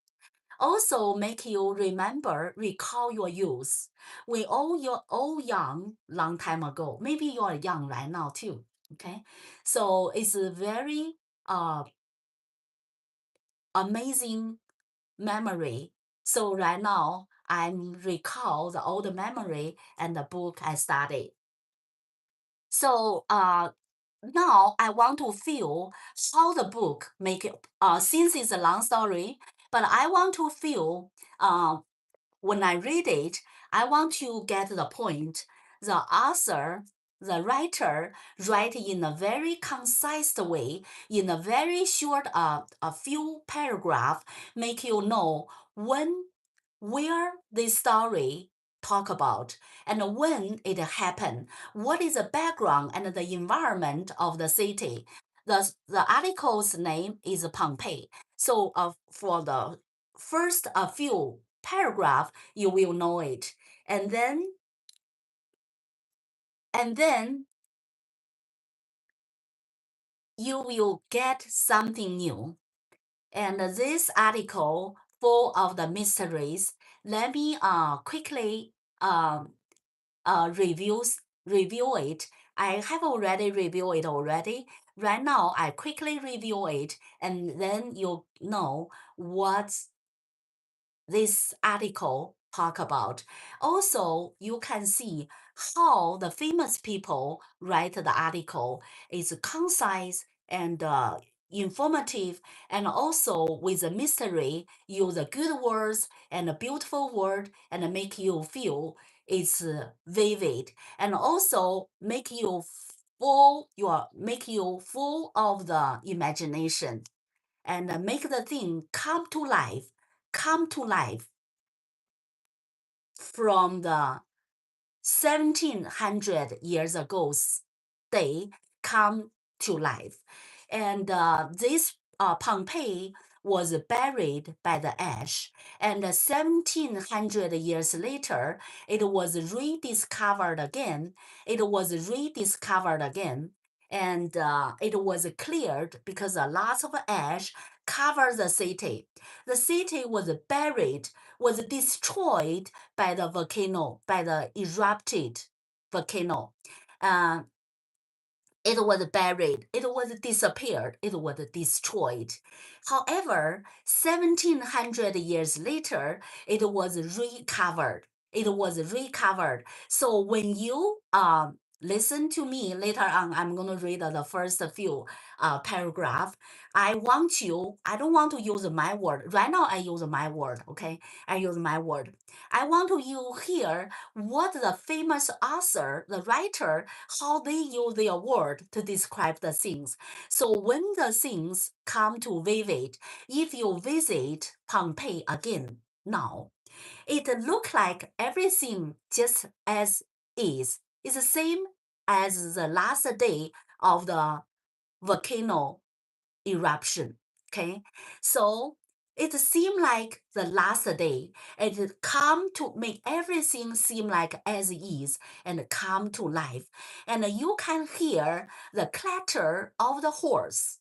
[SPEAKER 1] Also make you recall your youth. We all young long time ago. Maybe you are young right now too. Okay, so it's a very amazing memory. So right now I'm recall the old memory and the book I studied. So now I want to feel how the book make it. Since it's a long story, but I want to feel when I read it, I want to get the point. The author, the writer, write in a very concise way, in a very short, a few paragraph, make you know where this story talk about, and when it happened, what is the background and the environment of the city. The article's name is Pompeii. So for the first few paragraph, you will know it. And then you will get something new. And this article full of the mysteries. Let me quickly review it. I have already reviewed it already. Right now, I quickly review it, and then you know what this article talk about. Also, you can see how the famous people write the article is concise and informative, and also with a mystery, use a good words and a beautiful word and make you feel it's vivid, and also make you full of the imagination, and make the thing come to life from the 1700 years ago's day come to life. And this Pompeii was buried by the ash, and 1700 years later, it was rediscovered again. And it was cleared because a lot of ash covered the city. The city was buried, was destroyed by the volcano, by the erupted volcano. It was buried, it was disappeared, it was destroyed. However, 1700 years later, it was recovered. So when you listen to me later on, I'm going to read the first few paragraph. I don't want to use my word. Right now I use my word, okay? I use my word. I want you hear what the famous author, the writer, how they use their word to describe the things. So when the things come to vivid, if you visit Pompeii again now, it look like everything just as is. It's the same as the last day of the volcano eruption. Okay, so it seemed like the last day. It come to make everything seem like as is and come to life. And you can hear the clatter of the horse.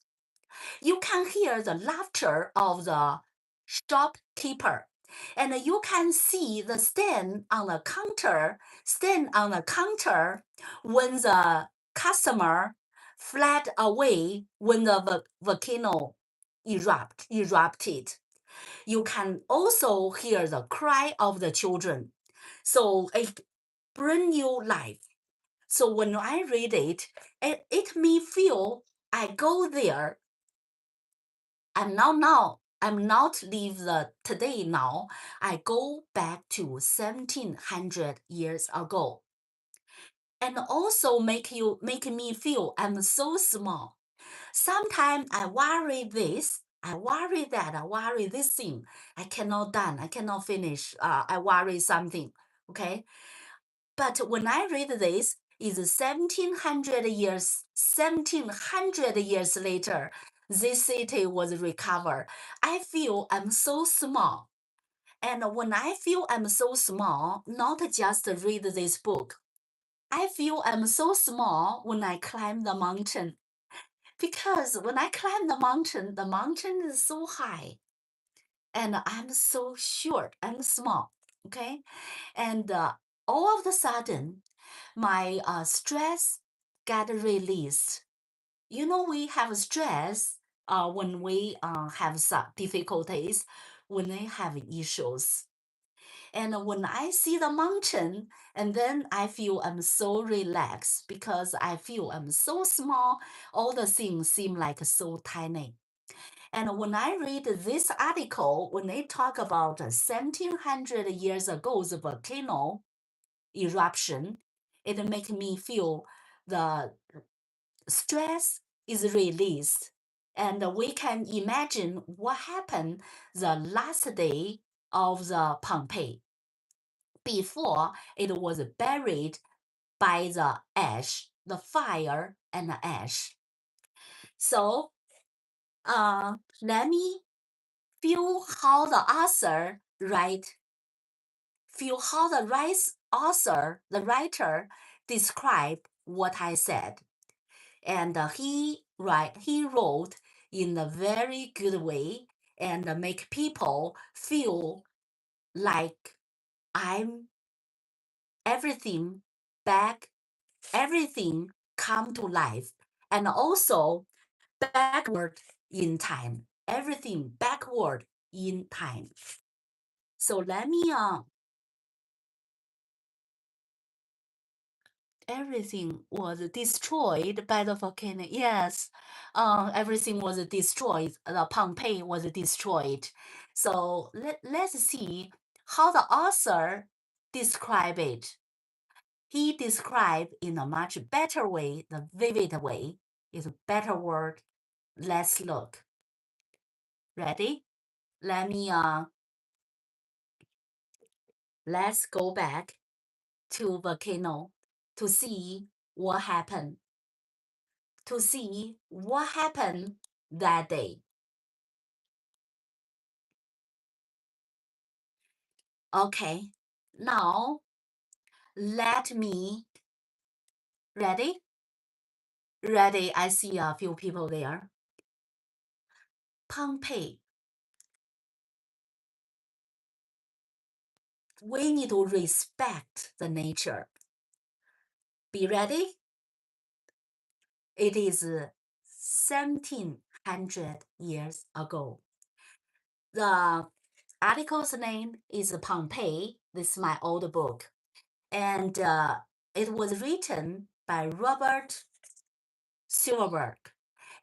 [SPEAKER 1] You can hear the laughter of the shopkeeper. And you can see the stand on the counter when the customer fled away when the volcano erupted. You can also hear the cry of the children. So it brings you life. So when I read it, it may feel I go there. I'm not leave the today now. I go back to 1700 years ago. And also make me feel I'm so small. Sometimes I worry this, I worry that, I worry this thing. I cannot finish. I worry something. Okay. But when I read this, is 1700 years later, this city was recovered. I feel I'm so small. And when I feel I'm so small, not just read this book, I feel I'm so small when I climb the mountain. Because when I climb the mountain is so high. And I'm so short, I'm small. Okay. And all of a sudden, my stress got released. You know, we have stress when we have some difficulties, when we have issues. And when I see the mountain, and then I feel I'm so relaxed because I feel I'm so small. All the things seem like so tiny. And when I read this article, when they talk about 1700 years ago's volcano eruption, it makes me feel the stress is released. And we can imagine what happened the last day of the Pompeii. before it was buried by the ash, the fire and the ash. So let me feel how the author the writer described what I said. And he wrote in a very good way and make people feel like everything come to life, and also backward in time, everything backward in time. So let me everything was destroyed by the volcano. Yes, everything was destroyed. The Pompeii was destroyed. So let's see how the author described it. He described in a much better way, the vivid way. Is a better word. Let's look. Ready? Let's go back to volcano to see what happened. To see what happened that day. Okay, now let me, ready? Ready, I see a few people there. Pompeii. We need to respect the nature. Be ready? It is 1700 years ago. The article's name is Pompeii. This is my old book. And it was written by Robert Silverberg.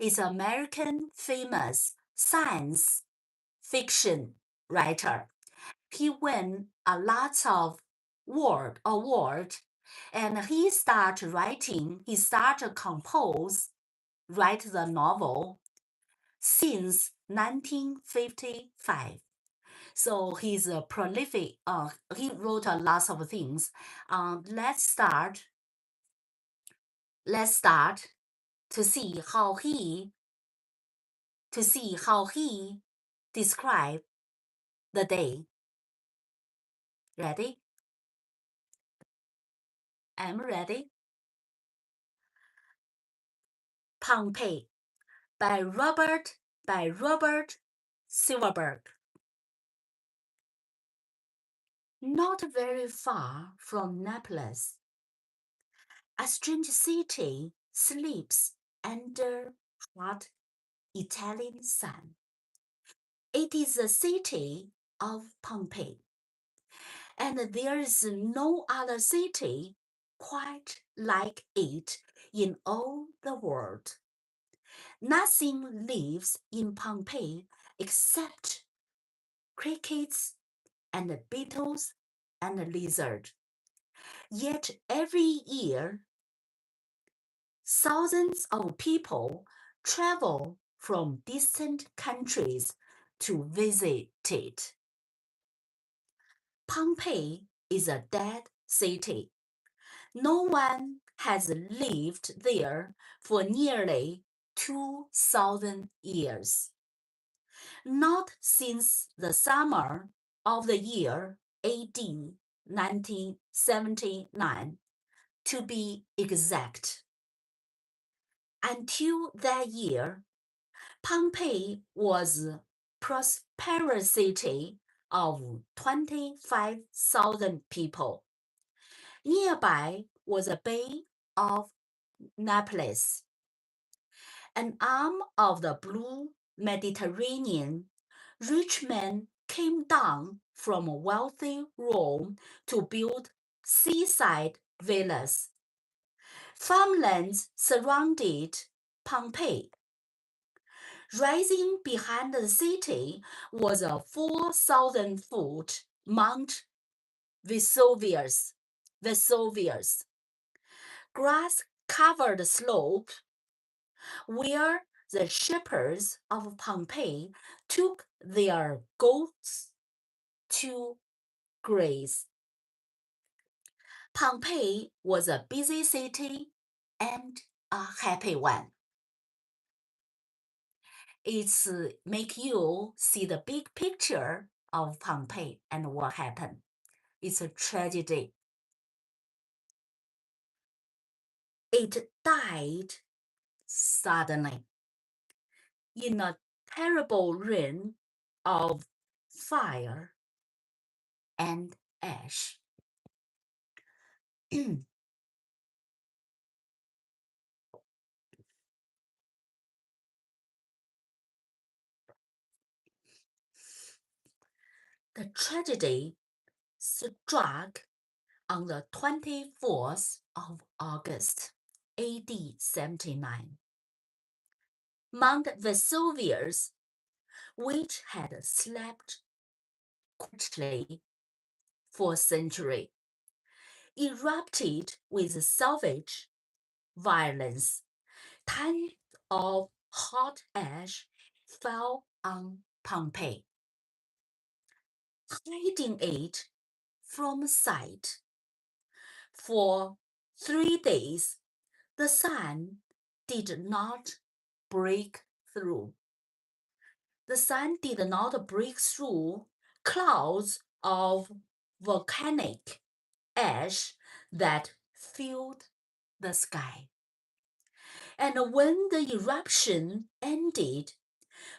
[SPEAKER 1] It's an American famous science fiction writer. He won a lot of award, and he started write the novel since 1955. So he's a prolific, he wrote a lot of things. Let's start to see how he described the day. Ready? I'm ready. Pompeii by Robert Silverberg. Not very far from Naples, a strange city sleeps under hot Italian sun. It is the city of Pompeii, and there is no other city quite like it in all the world. Nothing lives in Pompeii except crickets and beetles and lizards. Yet every year, thousands of people travel from distant countries to visit it. Pompeii is a dead city. No one has lived there for nearly 2,000 years. Not since the summer of the year AD 1979, to be exact. Until that year, Pompeii was a prosperous city of 25,000 people. Nearby was the Bay of Naples, an arm of the blue Mediterranean. Rich men came down from wealthy Rome to build seaside villas. Farmlands surrounded Pompeii. Rising behind the city was a 4,000-foot Mount Vesuvius. Grass-covered slope where the shepherds of Pompeii took their goats to graze. Pompeii was a busy city and a happy one. It's make you see the big picture of Pompeii and what happened. It's a tragedy. It died suddenly in a terrible rain of fire and ash. The tragedy struck on the 24th of August, AD 79. Mount Vesuvius, which had slept quietly for a century, erupted with savage violence. Tons of hot ash fell on Pompeii, hiding it from sight. For 3 days, the sun did not break through. The sun did not break through clouds of volcanic ash that filled the sky. And when the eruption ended,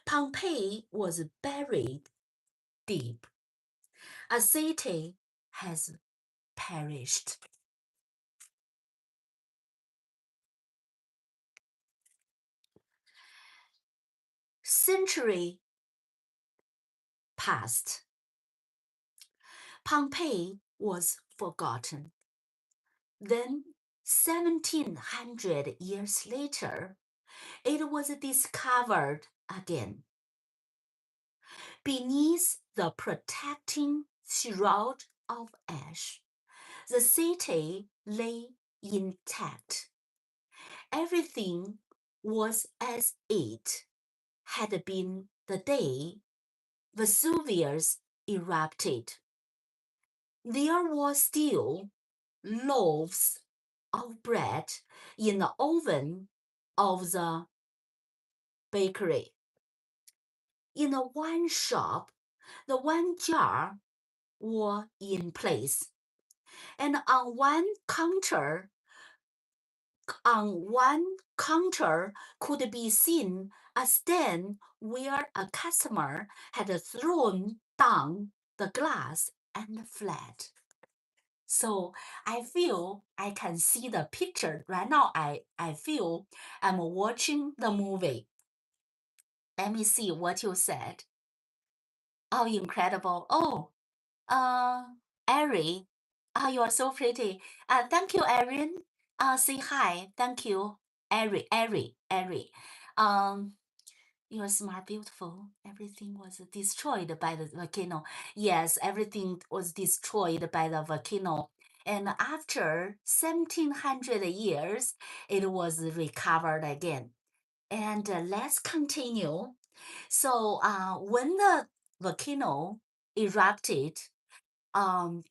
[SPEAKER 1] Pompeii was buried deep. A city has perished. Century passed. Pompeii was forgotten. Then, 1700 years later, it was discovered again. Beneath the protecting shroud of ash, the city lay intact. Everything was as it had been the day Vesuvius erupted. There were still loaves of bread in the oven of the bakery. In the wine shop, the wine jar was in place, and on one counter could be seen a stand where a customer had thrown down the glass and fled. So I feel I can see the picture right now. I feel I'm watching the movie. Let me see what you said. Oh, incredible. Oh, Ari, you are so pretty. Thank you, Erin. Say hi. Thank you, Ari. You are smart, beautiful. Everything was destroyed by the volcano. Yes, everything was destroyed by the volcano. And after 1700 years, it was recovered again. And let's continue. So when the volcano erupted, all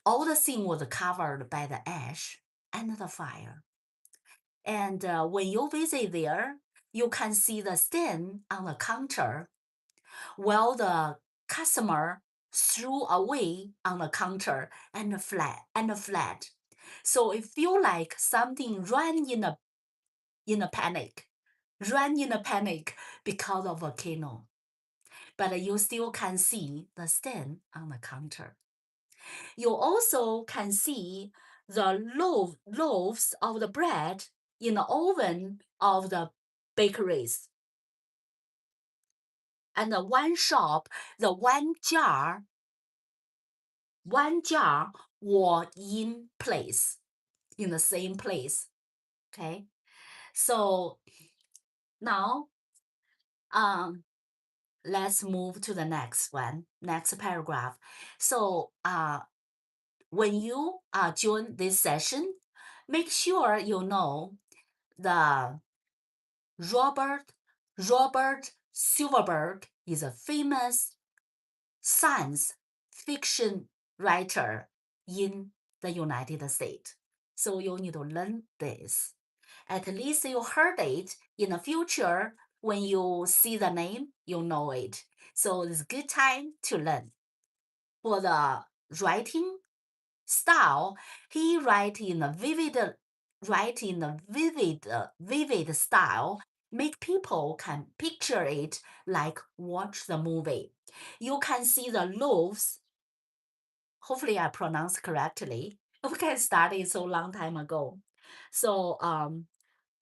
[SPEAKER 1] the thing was covered by the ash and the fire. And when you visit there, you can see the stand on the counter while the customer threw away on the counter and fled. So it feels like something ran in a panic because of volcano. But you still can see the stand on the counter. You also can see the loaves of the bread in the oven of the bakeries. And the one shop, the one jar was in place, in the same place. Okay, so now let's move to the next paragraph. So when you join this session, make sure you know the Robert Silverberg is a famous science fiction writer in the United States. So you need to learn this. At least you heard it in the future. When you see the name, you know it. So it's a good time to learn. For the writing style, he write in a vivid style, make people can picture it like watch the movie. You can see the loaves. Hopefully I pronounced correctly. Okay, started so long time ago. So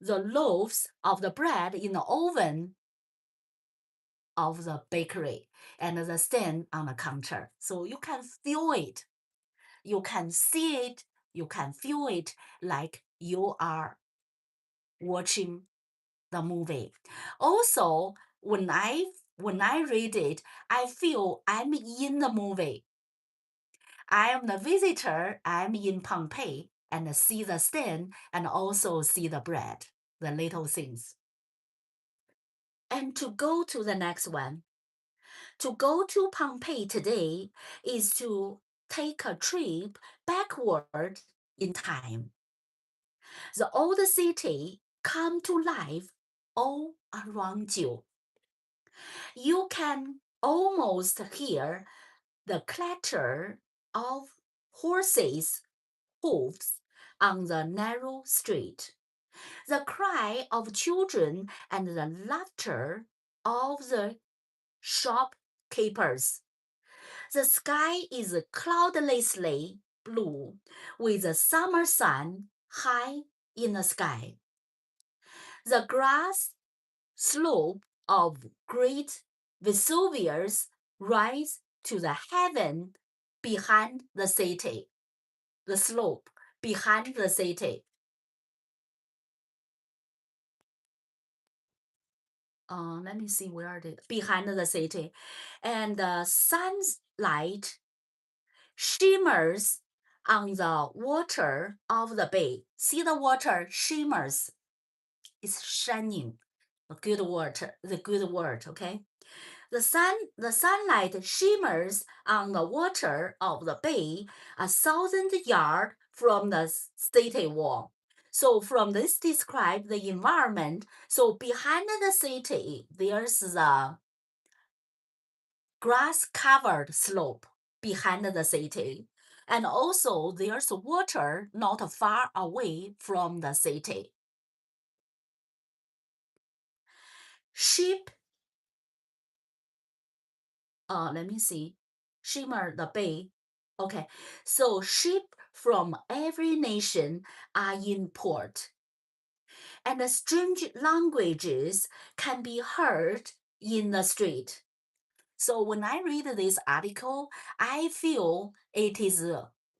[SPEAKER 1] the loaves of the bread in the oven of the bakery and the stand on the counter. So you can feel it. You can see it. You can feel it like you are watching the movie. Also, when I read it, I feel I'm in the movie. I am the visitor. I'm in Pompeii and see the stand and also see the bread, the little things. And to go to the next one, to go to Pompeii today is to take a trip backward in time. The old city come to life all around you. You can almost hear the clatter of horses' hooves on the narrow street, the cry of children and the laughter of the shopkeepers. The sky is cloudlessly blue with the summer sun high in the sky. The grass slope of great Vesuvius rise to the heaven behind the city. The slope behind the city. Let me see where it is. Behind the city. And the sunlight shimmers on the water of the bay. See the water shimmers. It's shining. The good word, okay? The sunlight shimmers on the water of the bay 1,000 yards from the city wall. So from this describe the environment. So behind the city, there's the grass-covered slope behind the city. And also there's water not far away from the city. Sheep, let me see, shimmer the bay. Okay, so sheep from every nation are in port. And the strange languages can be heard in the street. So when I read this article, I feel it is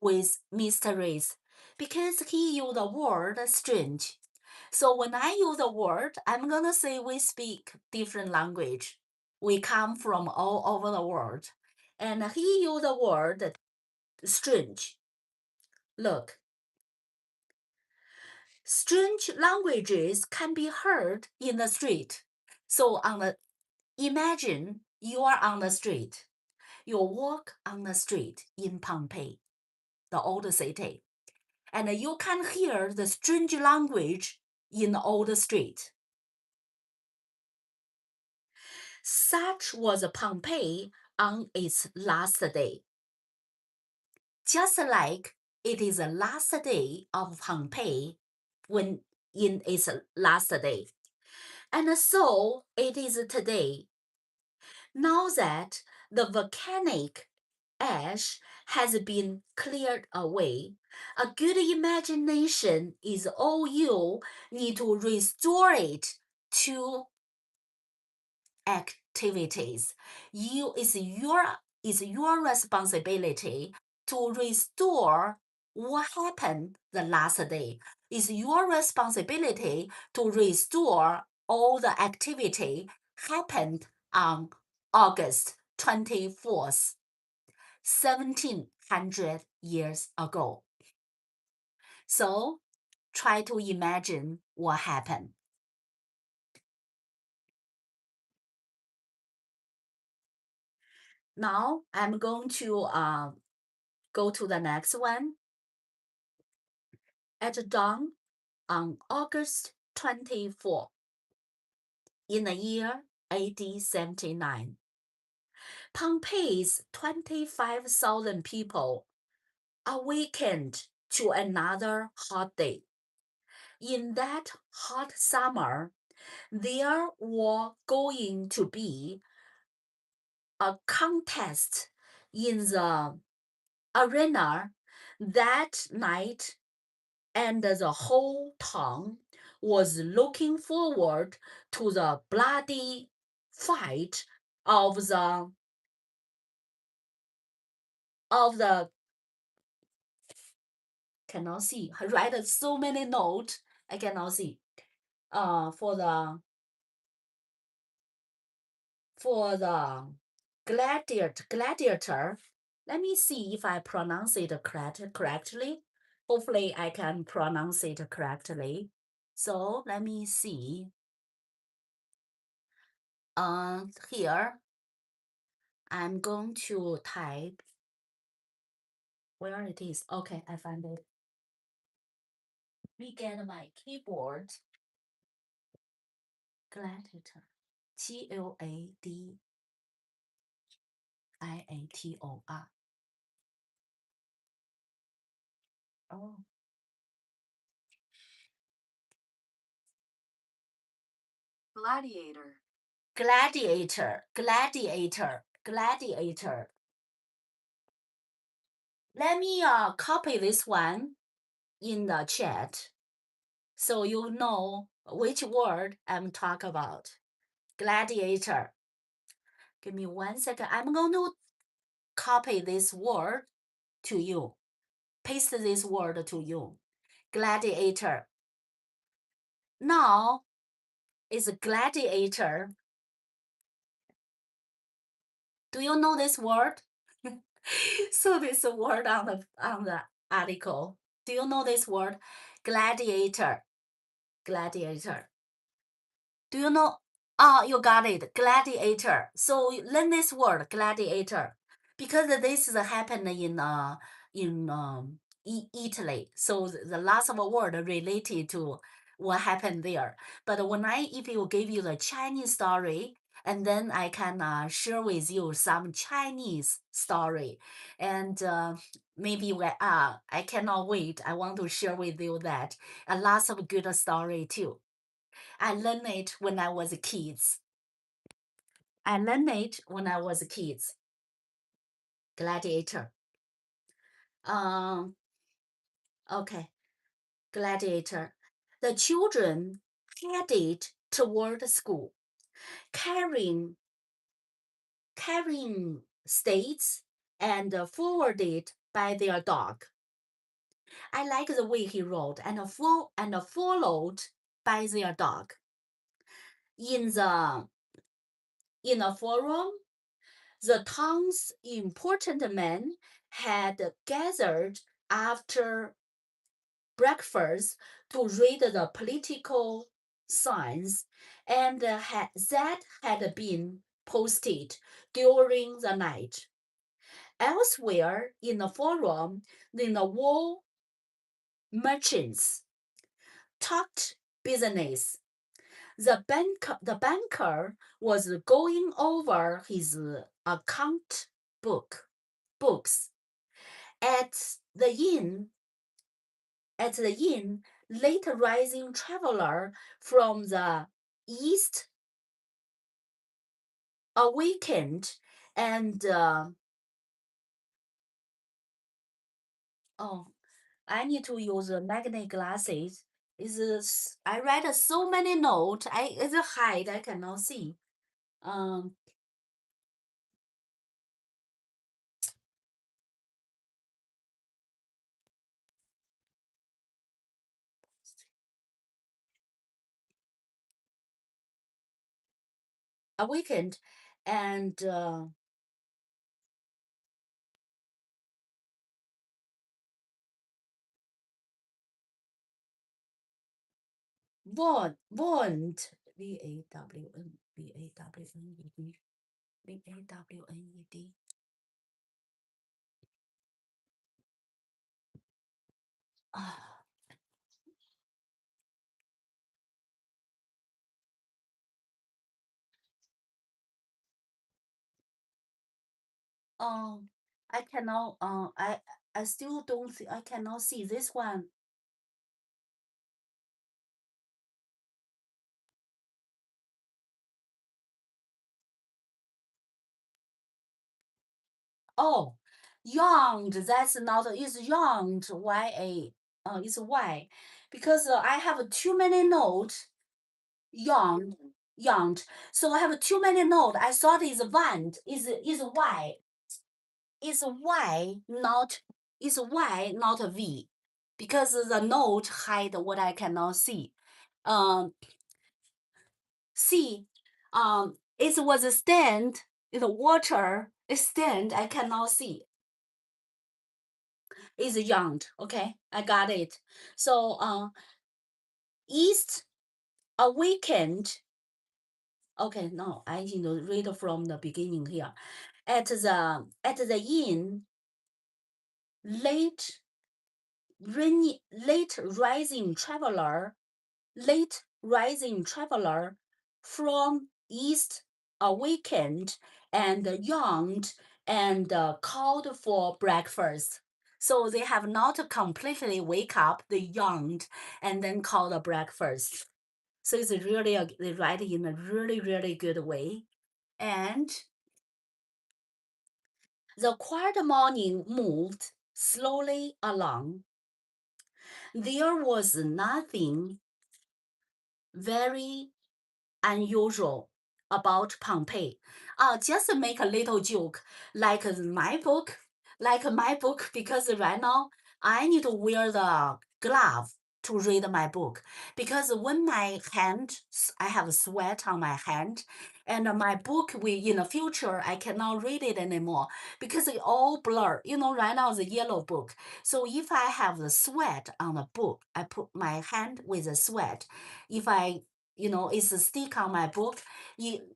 [SPEAKER 1] with mysteries because he used the word strange. So when I use the word, I'm gonna say we speak different language. We come from all over the world. And he used the word strange. Look, strange languages can be heard in the street. So imagine you are on the street. You walk on the street in Pompeii, the old city, and you can hear the strange language in the old street. Such was Pompeii on its last day. Just like it is the last day of Pompeii when in its last day. And so it is today. Now that the volcanic ash has been cleared away, a good imagination is all you need to restore it to activities. It's your responsibility to restore what happened the last day. It's your responsibility to restore all the activity happened on August 24th, 1700 years ago. So try to imagine what happened. Now I'm going to Go to the next one. At dawn on August 24, in the year AD 79, Pompeii's 25,000 people awakened to another hot day. In that hot summer, there were going to be a contest in the arena that night, and the whole town was looking forward to the bloody fight of the cannot see. I write so many notes I cannot see. For the gladiator. Let me see if I pronounce it correctly. Hopefully I can pronounce it correctly. So let me see. Here I'm going to type where it is. Okay, I found it. Let me get my keyboard. Gladiator. Gladiator. Oh.
[SPEAKER 2] Gladiator.
[SPEAKER 1] Gladiator. Let me copy this one in the chat so you know which word I'm talking about. Gladiator. Give me 1 second. I'm going to copy this word to you. Paste this word to you. Gladiator. Now it's a gladiator. Do you know this word? So this word on the article. Do you know this word? Gladiator. Do you know? Oh, you got it. Gladiator. So learn this word, gladiator, because this is happened in Italy. So the last word related to what happened there. But if you give you the Chinese story, and then I can share with you some Chinese story, and maybe I cannot wait. I want to share with you that a lot of good story too. I learned it when I was kids. Gladiator. Okay. Gladiator. The children headed toward school, carrying stakes and forwarded by their dog. I like the way he wrote and followed by their dog. In the forum, the town's important men had gathered after breakfast to read the political signs, and that had been posted during the night. Elsewhere in the forum, the wall merchants talked business. The banker was going over his account books. At the inn, late rising traveler from the east awakened and I need to use magnet glasses. I read so many notes. It's hide. I cannot see. Awakened and warned I cannot. I still don't see. I cannot see this one. Oh, young. That's not. It's young. Y-A. It's Y, because I have too many notes. Young, young. So I have too many notes. I thought it's one. Is Y. It's Y, not. It's Y, not a V, because the note hide what I cannot see. Um, see, it was a stand. It's water. It's stand. I cannot see. It's young. Okay, I got it. So, East awakened. Okay, no, I need to read from the beginning here. At the inn, late late rising traveler from east awakened and yawned and called for breakfast. So they have not completely wake up, they yawned and then called a breakfast. So it's really, they write in a really, really good way. And the quiet morning moved slowly along. There was nothing very unusual about Pompeii. Just make a little joke, like my book, because right now I need to wear the glove to read my book, because when I have sweat on my hand, and my book in the future I cannot read it anymore because it all blur. Right now it's a yellow book. So if I have the sweat on the book, I put my hand with the sweat. If it's a stick on my book.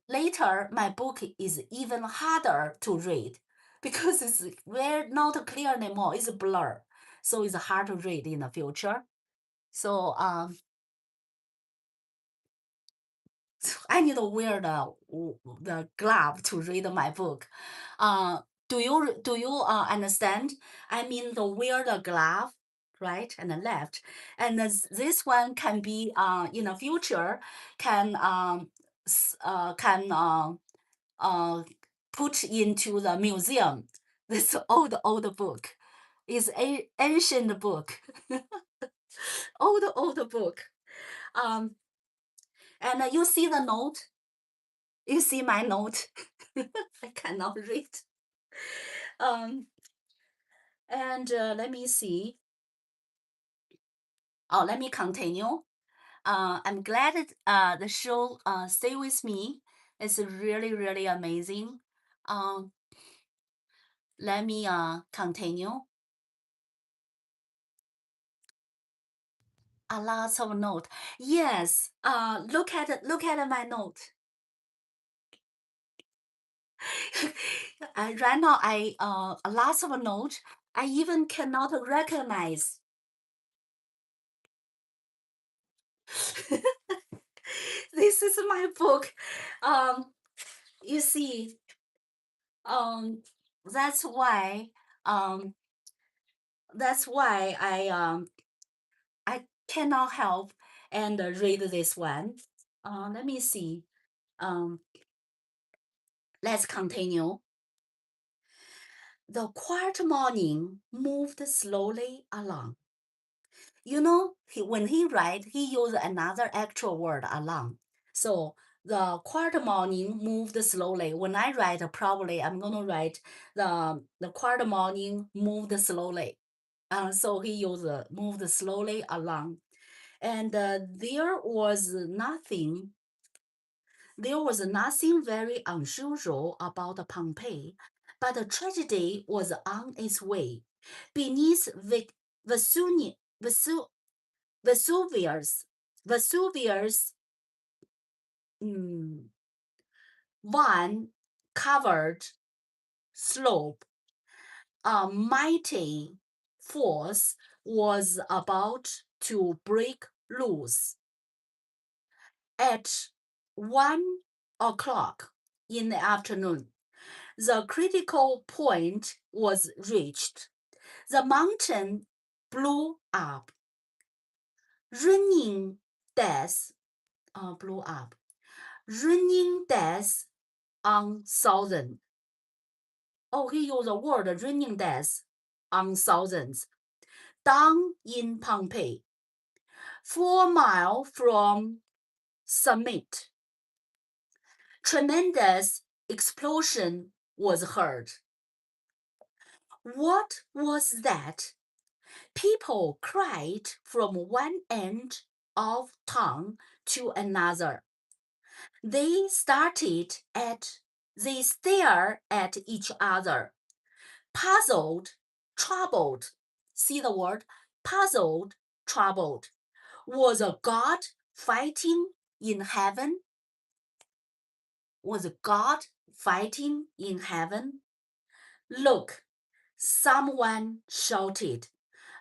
[SPEAKER 1] Later, my book is even harder to read because it's very not clear anymore. It's a blur, so it's hard to read in the future. So I need to wear the glove to read my book. Do you understand? I mean, to wear the glove, right and the left, and this one can be in the future can can put into the museum. This old book is a ancient book, old book. Um, and you see the note. You see my note. I cannot read. And let me see. Oh, let me continue. I'm glad the show stay with me. It's really, really amazing. Let me continue. A lot of note. Yes. Look at my note. Right now I a lot of note. I even cannot recognize. This is my book. You see, that's why I cannot help and read this one. Let me see. Let's continue. The quiet morning moved slowly along. When he write, he used another actual word along. So the quiet morning moved slowly. When I write, probably I'm gonna write the quiet morning moved slowly. So he used moved slowly along, and there was nothing very unusual about Pompeii, but the tragedy was on its way. Beneath Vesuvius, mm, one covered slope, a mighty force was about to break loose. At 1 o'clock in the afternoon, the critical point was reached. The mountain blew up. Raining death on thousands. Oh, he used the word raining death on thousands. Down in Pompeii, 4 miles from summit. Tremendous explosion was heard. What was that? People cried from one end of town to another. They stared at each other, puzzled, troubled. See the word puzzled, troubled. Was a God fighting in heaven? Was God fighting in heaven? Look, someone shouted.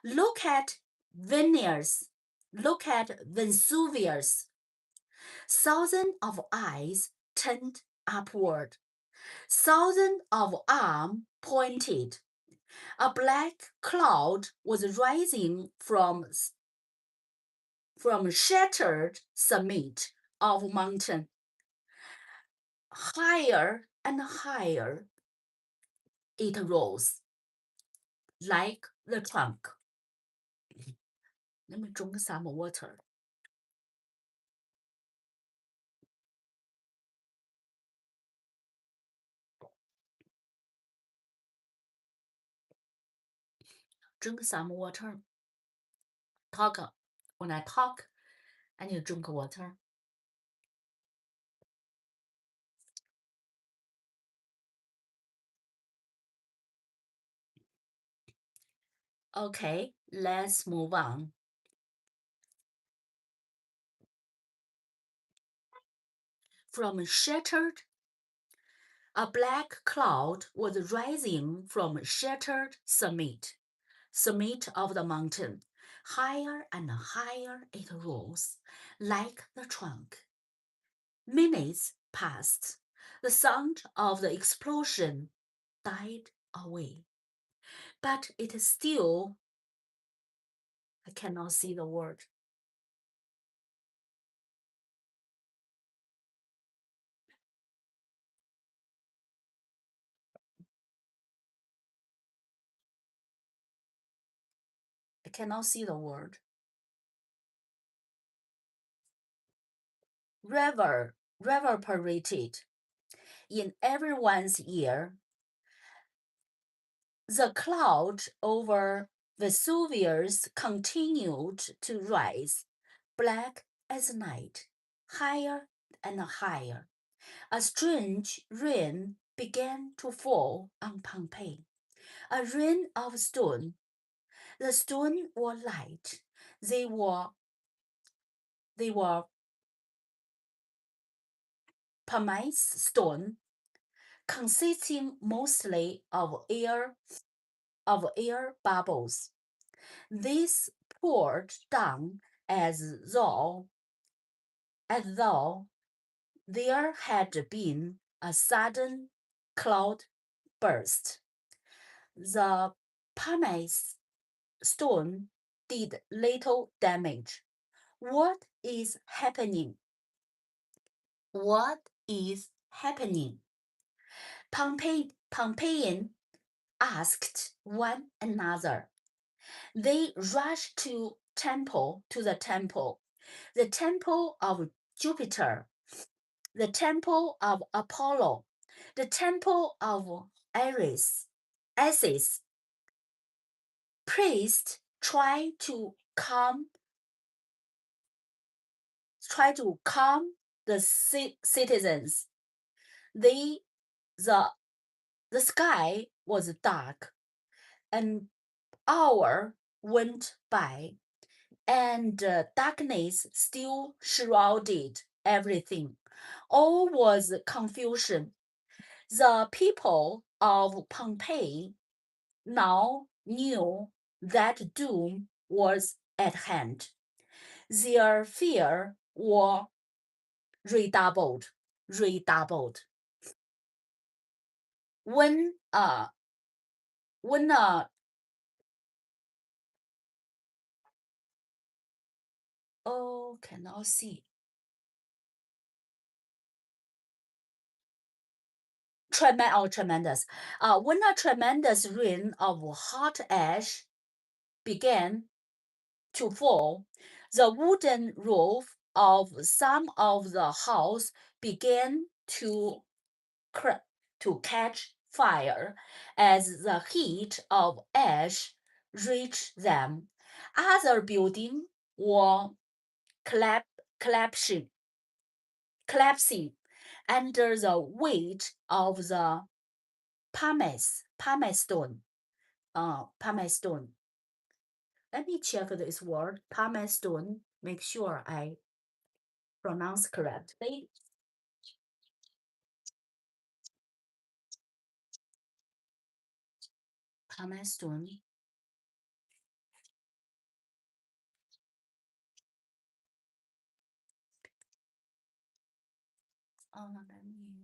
[SPEAKER 1] Look at Vesuvius. Look at Vesuvius. Thousands of eyes turned upward. Thousands of arms pointed. A black cloud was rising from shattered summit of mountain. Higher and higher it rose, like the trunk. Let me drink some water. Drink some water. When I talk, I need to drink water. Okay, let's move on. From shattered, a black cloud was rising from shattered summit of the mountain. Higher and higher it rose, like the trunk. Minutes passed. The sound of the explosion died away. But it is still, I cannot see the word. I cannot see the word. Reverberated in everyone's ear. The cloud over Vesuvius continued to rise, black as night, higher and higher. A strange rain began to fall on Pompeii, a rain of stone. The stones were light. They were pumice stone, consisting mostly of air bubbles. This poured down as though there had been a sudden cloud burst. The pumice stone did little damage. What is happening? What is happening? Pompeians asked one another. They rushed to the temple of Jupiter, the temple of Apollo, the temple of Isis. Priests try to calm the citizens. The sky was dark. An hour went by, and darkness still shrouded everything. All was confusion. The people of Pompeii now knew that doom was at hand. Their fear was redoubled. When cannot see. Tremendous. When a tremendous rain of hot ash began to fall, the wooden roof of some of the house began to catch fire as the heat of ash reached them. Other buildings were collapsing under the weight of the pumice stone. Let me check this word, pumice stone. Make sure I pronounce correctly. Pumice stone. Let me.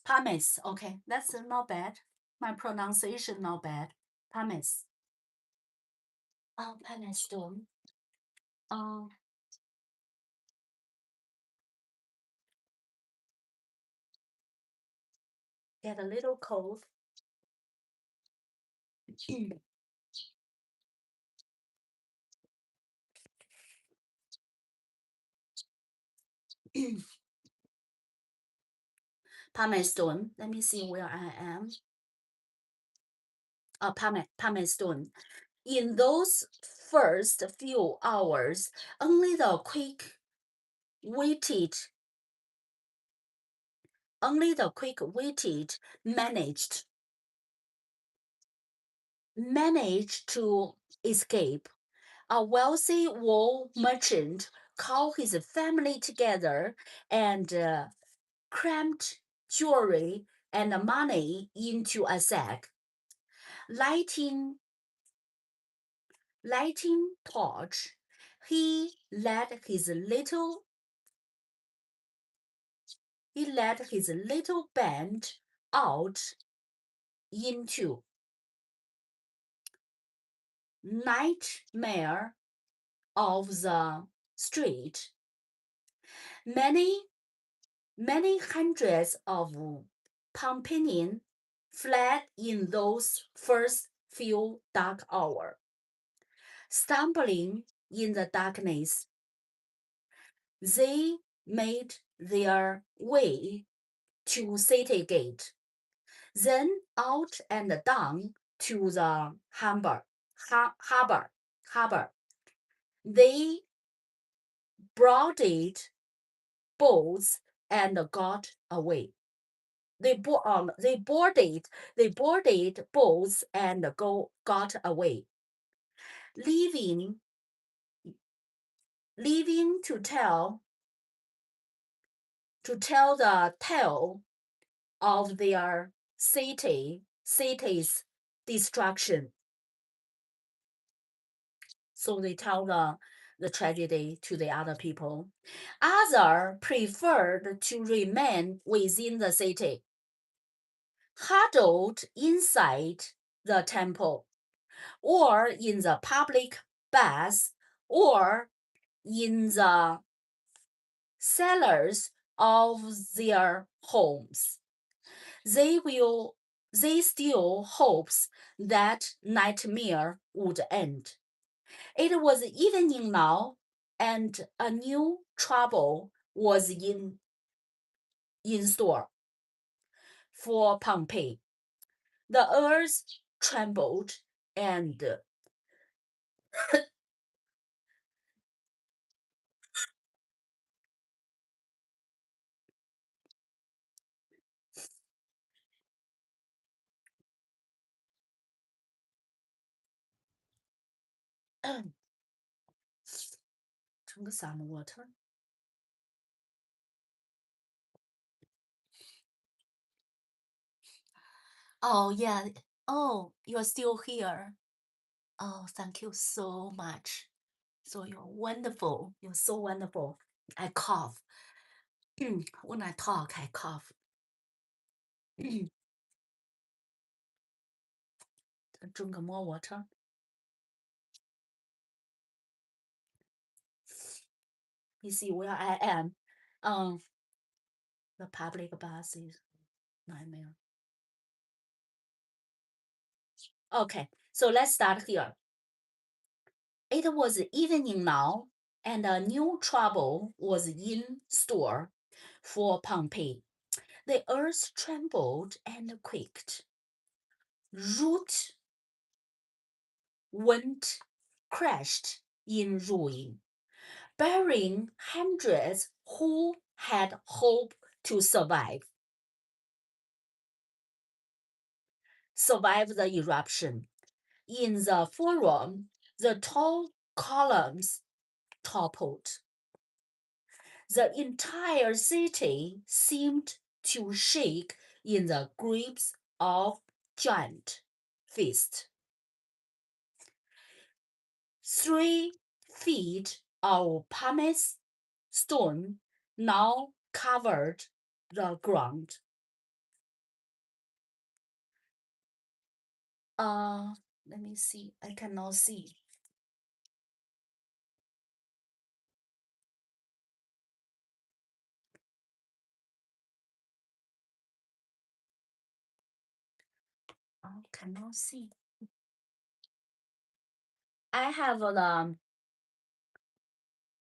[SPEAKER 1] Pumice. Okay, that's not bad. My pronunciation not bad. Pumice. Pumice stone. Get a little cold. Pumice stone. Let me see where I am. Pumice stone. In those first few hours, only the quick-witted managed to escape. A wealthy wool merchant called his family together and crammed jewelry and money into a sack. Lighting torch, he led his little band out into nightmare of the street. Many hundreds of Pompeians fled in those first few dark hours. Stumbling in the darkness, they made their way to city gate, then out and down to the harbor. They boarded boats and got away. They boarded boats and got away, leaving to tell the tale of their city's destruction. So they tell the tragedy to the other people. Others preferred to remain within the city, huddled inside the temple, or in the public baths, or in the cellars of their homes. They still hopes that nightmare would end. It was evening now, and a new trouble was in store for Pompeii. The earth trembled and drink some water. Oh, yeah. Oh, you're still here. Oh, thank you so much. So you're wonderful. You're so wonderful. I cough. When I talk, I cough. Drink more water. You see where I am. The public bus is nightmare. Okay, so let's start here. It was evening now, and a new trouble was in store for Pompeii. The earth trembled and quaked. Root went crashed in ruin, burying hundreds who had hope to survive the eruption. In the forum, the tall columns toppled. The entire city seemed to shake in the grips of giant fist. 3 feet of pumice stone now covered the ground. Let me see. I cannot see. I cannot see. I have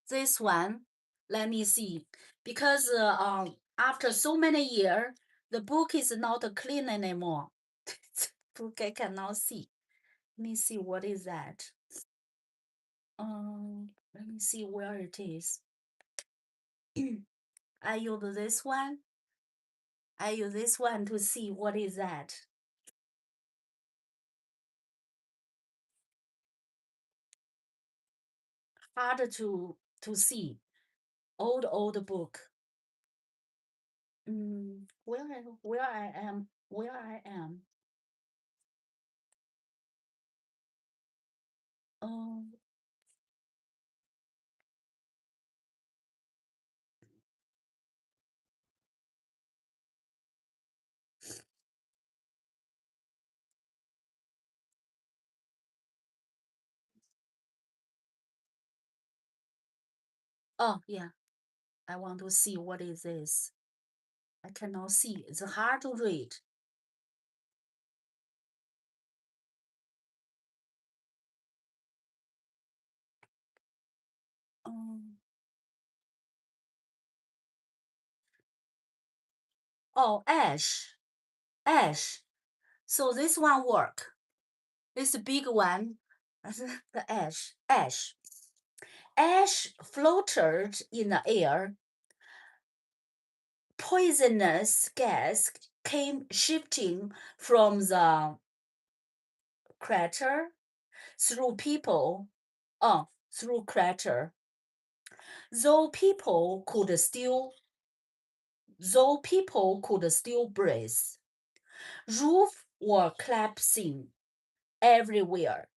[SPEAKER 1] this one. Let me see. Because after so many years, the book is not clean anymore. Book I cannot see. Let me see what is that. Let me see where it is. I use this one. I use this one to see what is that. Hard to see. Old book. Where I am. Um, oh yeah. I want to see what is this. I cannot see. It's hard to read. Oh, ash. So this one work. This big one, the ash. Ash floated in the air. Poisonous gas came shifting from the crater through crater. Though people could still breathe. Roofs were collapsing everywhere.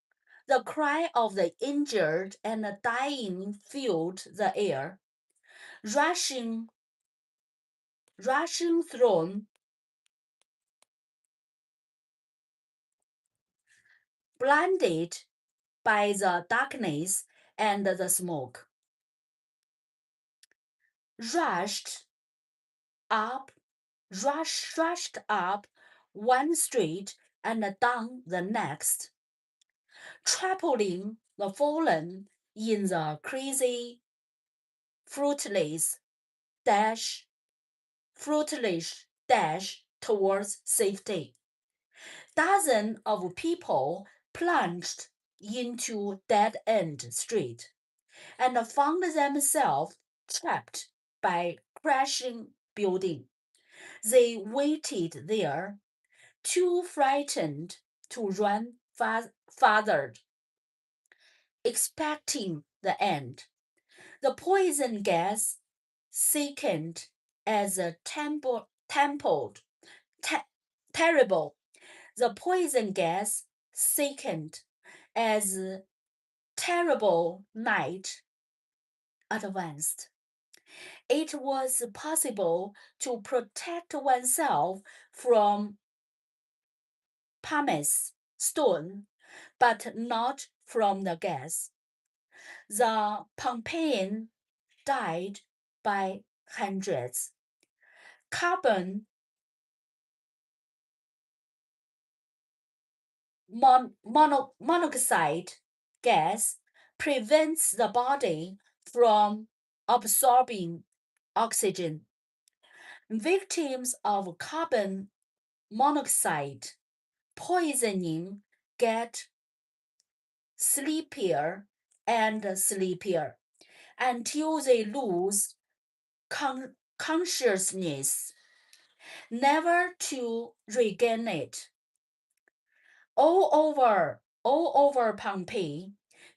[SPEAKER 1] The cry of the injured and the dying filled the air. Rushing through, blinded by the darkness and the smoke. Rushed up one street and down the next, trampling the fallen in the crazy, fruitless dash towards safety. Dozens of people plunged into dead-end street and found themselves trapped by crashing building. They waited there, too frightened to run farther. expecting the end. The poison gas sickened as a terrible. The poison gas sickened as terrible night advanced. It was possible to protect oneself from pumice stone, but not from the gas. The Pompeian died by hundreds. Carbon monoxide gas prevents the body from absorbing oxygen. Victims of carbon monoxide poisoning get sleepier and sleepier until they lose consciousness, never to regain it. All over Pompeii,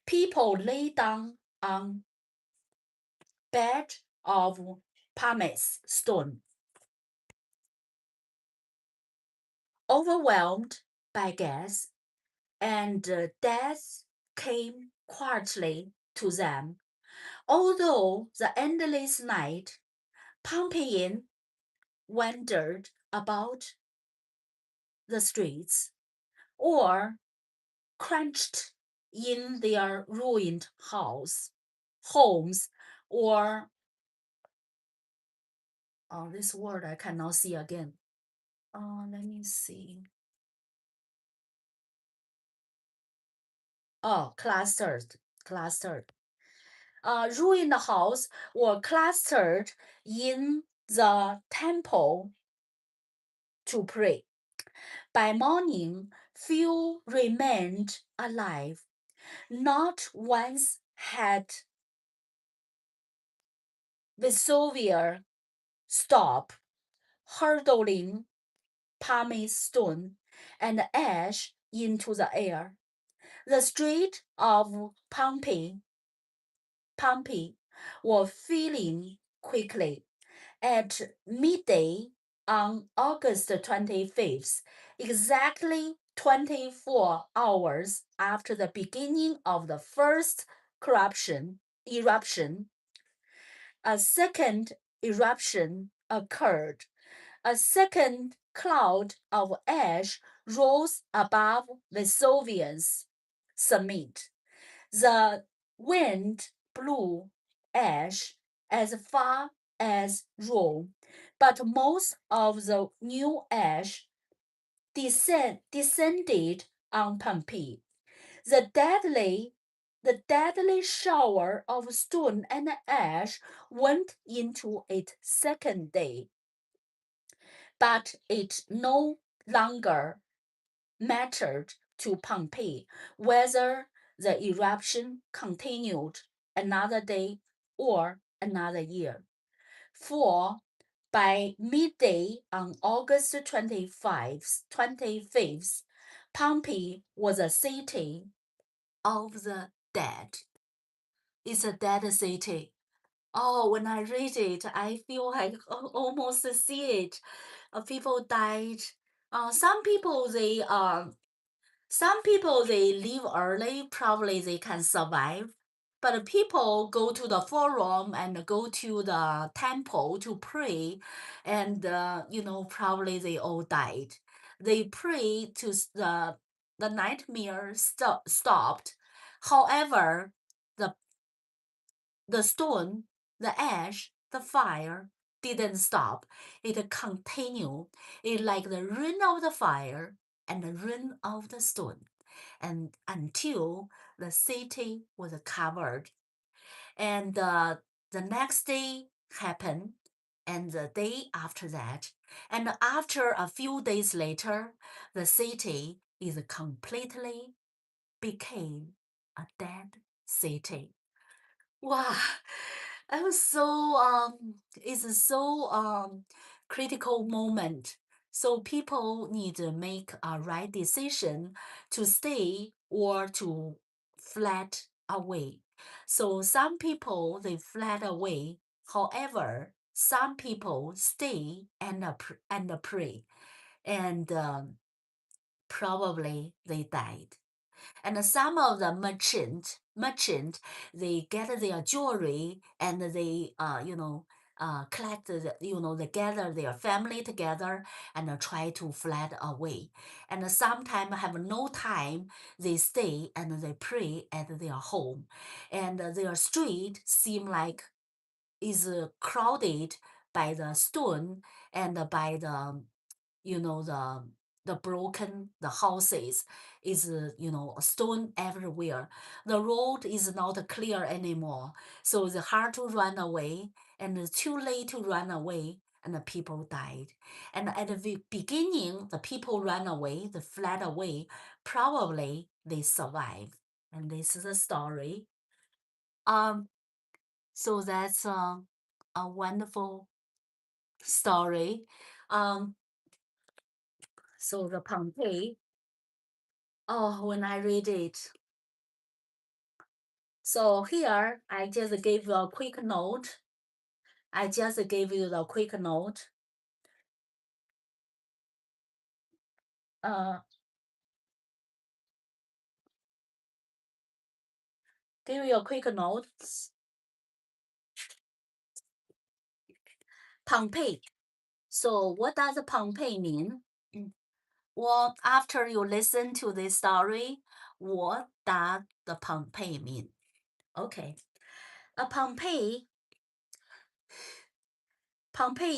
[SPEAKER 1] people lay down on bed of pumice stone, overwhelmed by gas, and death came quietly to them. Although the endless night, Pompeian wandered about the streets or crouched in their ruined homes, or this word I cannot see again. Let me see. Clustered. Ruined house or clustered in the temple to pray. By morning, few remained alive. Not once had Vesuvius stopped hurtling pumice stone and ash into the air. The street of Pompeii were filling quickly. At midday on August 25th, exactly 24 hours after the beginning of the first eruption, a second eruption occurred. A second cloud of ash rose above Vesuvius' summit. The wind blew ash as far as Rome, but most of the new ash descended on Pompeii. The deadly shower of stone and ash went into its second day. But it no longer mattered to Pompeii whether the eruption continued another day or another year. For by midday on August 25th, Pompeii was a city of the dead. It's a dead city. When I read it, I feel like almost see it. People died. Some people they leave early. Probably they can survive. But people go to the forum and go to the temple to pray, and probably they all died. They pray to the nightmare stopped. However, the stone, the ash, the fire didn't stop. It continued. It like the rain of the fire and the rain of the stone, and until the city was covered. And the next day happened, and the day after that, and after a few days later, the city is completely became a dead city. Wow, I was so it's so critical moment. So people need to make a right decision to stay or to fled away. So some people, they fled away. However, some people stay and pray, and probably they died. And some of the merchant, they get their jewelry and they, collect, they gather their family together and try to fled away. And sometimes have no time, they stay and they pray at their home. And their street seem like is crowded by the stone and by the the broken the houses is stone everywhere. The road is not clear anymore, so it's hard to run away and it's too late to run away, and the people died. And at the beginning, the people ran away, they fled away, probably they survived. And this is the story. um so that's a wonderful story. um so the Pompeii. Oh, when I read it. So here, I just gave you a quick note. I just gave you the quick note. Uh, give you a quick note. Pompeii. So what does Pompeii mean? Well, after you listen to this story, what does the Pompeii mean? Okay. A Pompeii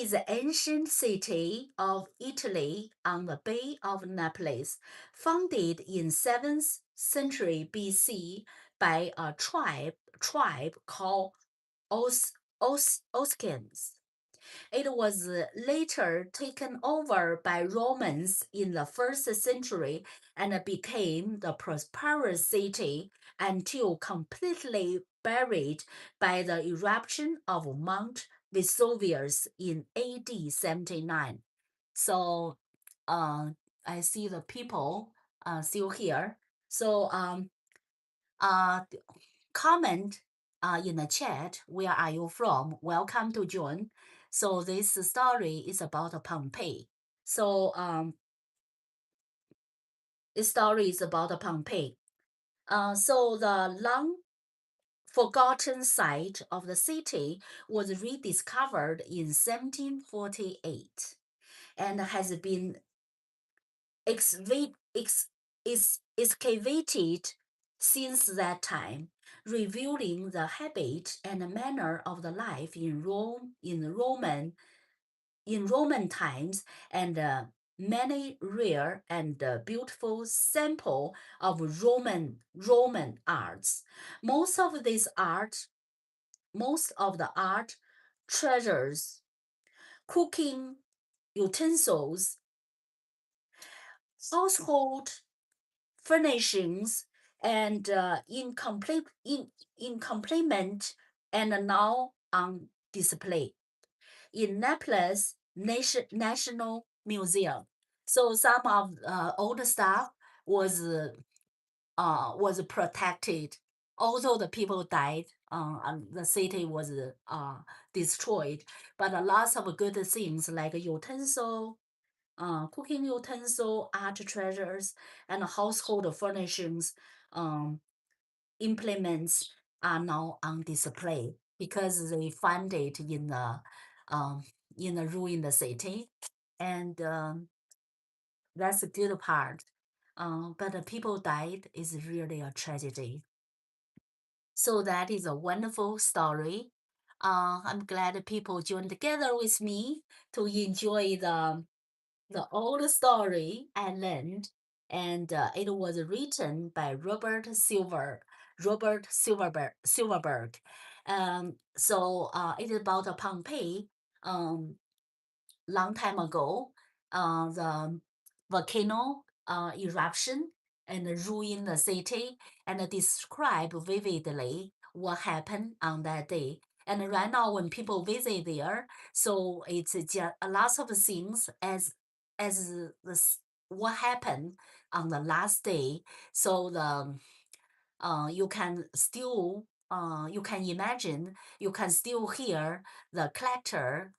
[SPEAKER 1] is an ancient city of Italy on the Bay of Naples, founded in 7th century BC by a tribe called Oscans. It was later taken over by Romans in the 1st century and became the prosperous city until completely buried by the eruption of Mount Vesuvius in AD 79. So I see the people still here. So comment in the chat, where are you from? Welcome to join. So this story is about Pompeii. So this story is about Pompeii. So the long forgotten site of the city was rediscovered in 1748 and has been excavated since that time, revealing the habit and manner of the life in Rome in Roman times, and many rare and beautiful sample of Roman arts. Most of the art treasures, cooking utensils, household furnishings, and in complement and now on display in Naples National Museum. So some of old stuff was protected, although the people died. And the city was destroyed, but lots of good things like cooking utensil, art treasures, and household furnishings, implements are now on display because they found it in the ruined city, and that's a good part. But the people died is really a tragedy. So that is a wonderful story. I'm glad people joined together with me to enjoy the old story I learned, and it was written by Robert Silverberg. So it is about Pompeii. Long time ago, the volcano eruption and ruined the city, and describe vividly what happened on that day. And right now, when people visit there, so it's just a lot of things as what happened on the last day. So you can still you can imagine, you can still hear the clatter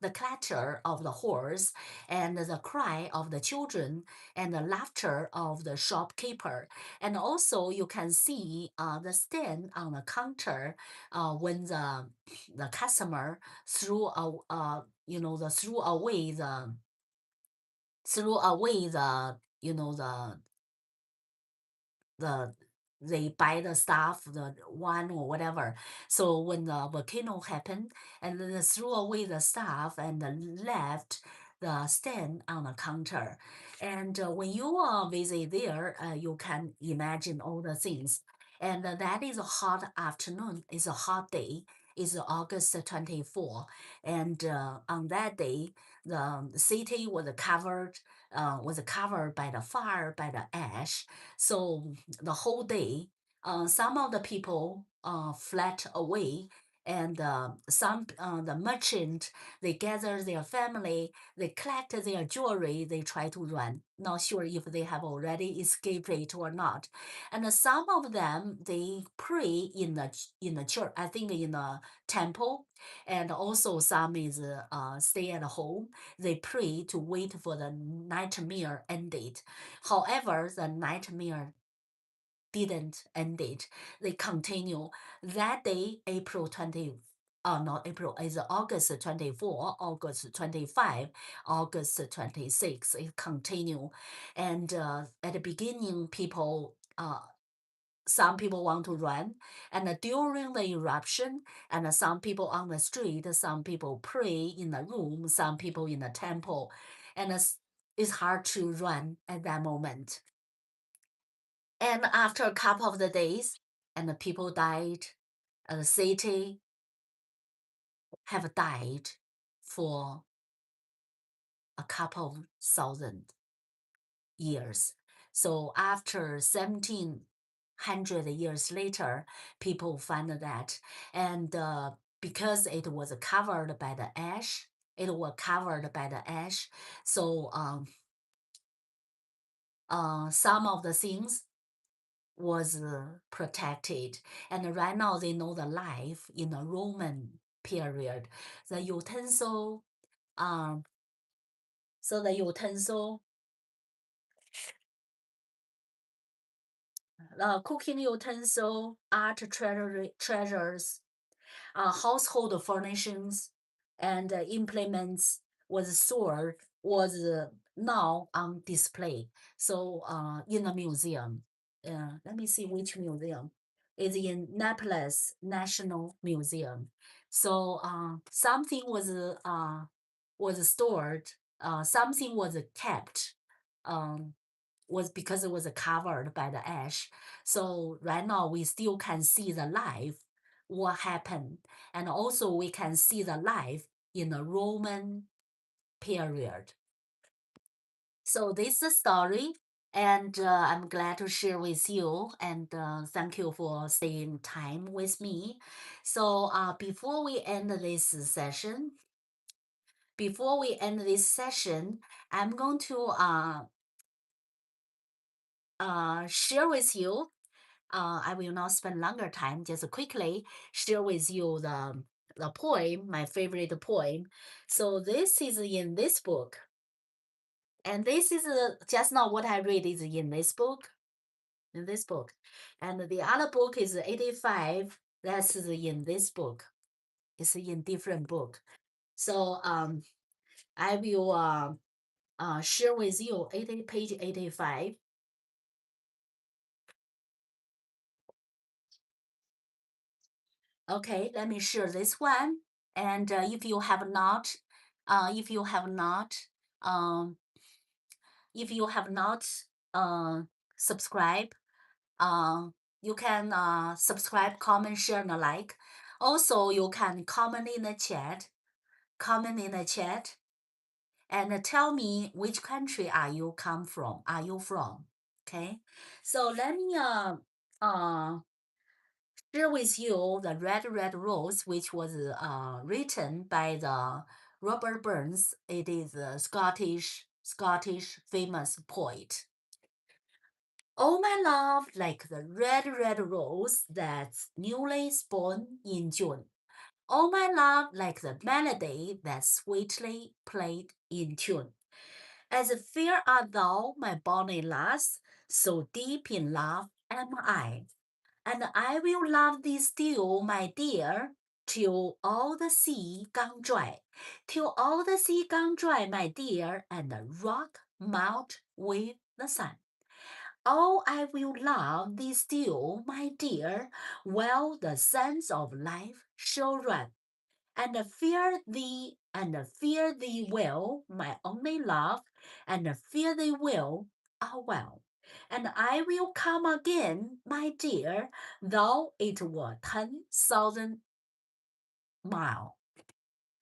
[SPEAKER 1] of the horse, and the cry of the children, and the laughter of the shopkeeper. And also you can see the stand on the counter when the customer threw threw away the they buy the stuff, the wine or whatever. So when the volcano happened, and then they threw away the stuff and left the stand on the counter. And when you visit there, you can imagine all the things. And that is a hot afternoon. It's a hot day. It's August 24. And on that day, the city was covered by the fire, by the ash. So the whole day, some of the people fled away, and some the merchant, they gather their family, they collect their jewelry, they try to run. Not sure if they have already escaped it or not. And some of them, they pray in the church, I think in the temple, and also some is stay at home. They pray to wait for the nightmare ended. However, the nightmare didn't end it. They continue. That day, April 20, not April, is August 24, August 25, August 26. It continue. And at the beginning, some people want to run, and during the eruption, and some people on the street, some people pray in the room, some people in the temple, and it's hard to run at that moment. And after a couple of the days, and the people died, and the city have died for a couple of thousand years. So after 1700 years later, people find that, and because it was covered by the ash, so some of the things was protected. And right now they know the life in the Roman period. The utensil, so the utensil, cooking utensil, art treasures, household furnishings, and implements was stored, was now on display. So in the museum, let me see which museum. It's in Naples National Museum. So something was stored, something was kept, was because it was covered by the ash. So right now we still can see the life, what happened, and also we can see the life in the Roman period. So this is the story, and I'm glad to share with you, and thank you for staying time with me. So before we end this session, I'm going to share with you. I will not spend longer time, just quickly share with you the poem, my favorite poem. So this is in this book. And this is just now what I read is in this book. And the other book is 85. That's in this book. It's in different book. So I will share with you page 85. Okay, let me share this one. And if you have not, if you have not, um, if you have not subscribed, you can subscribe, comment, share, and like. Also, you can comment in the chat, and tell me which country are you from. Okay, so let me share with you the Red Rose, which was written by the Robert Burns. It is a Scottish famous poet. Oh, my love, like the red, red rose that's newly sprung in June. Oh, my love, like the melody that's sweetly played in tune. As fair art thou, my bonny lass, so deep in love am I. And I will love thee still, my dear, till all the sea gone dry. Till all the sea gone dry, my dear, and the rock melt with the sun. Oh, I will love thee still, my dear, while the sands of life shall run. And fear thee well, my only love, and fear thee well, well. And I will come again, my dear, though it were 10,000 miles.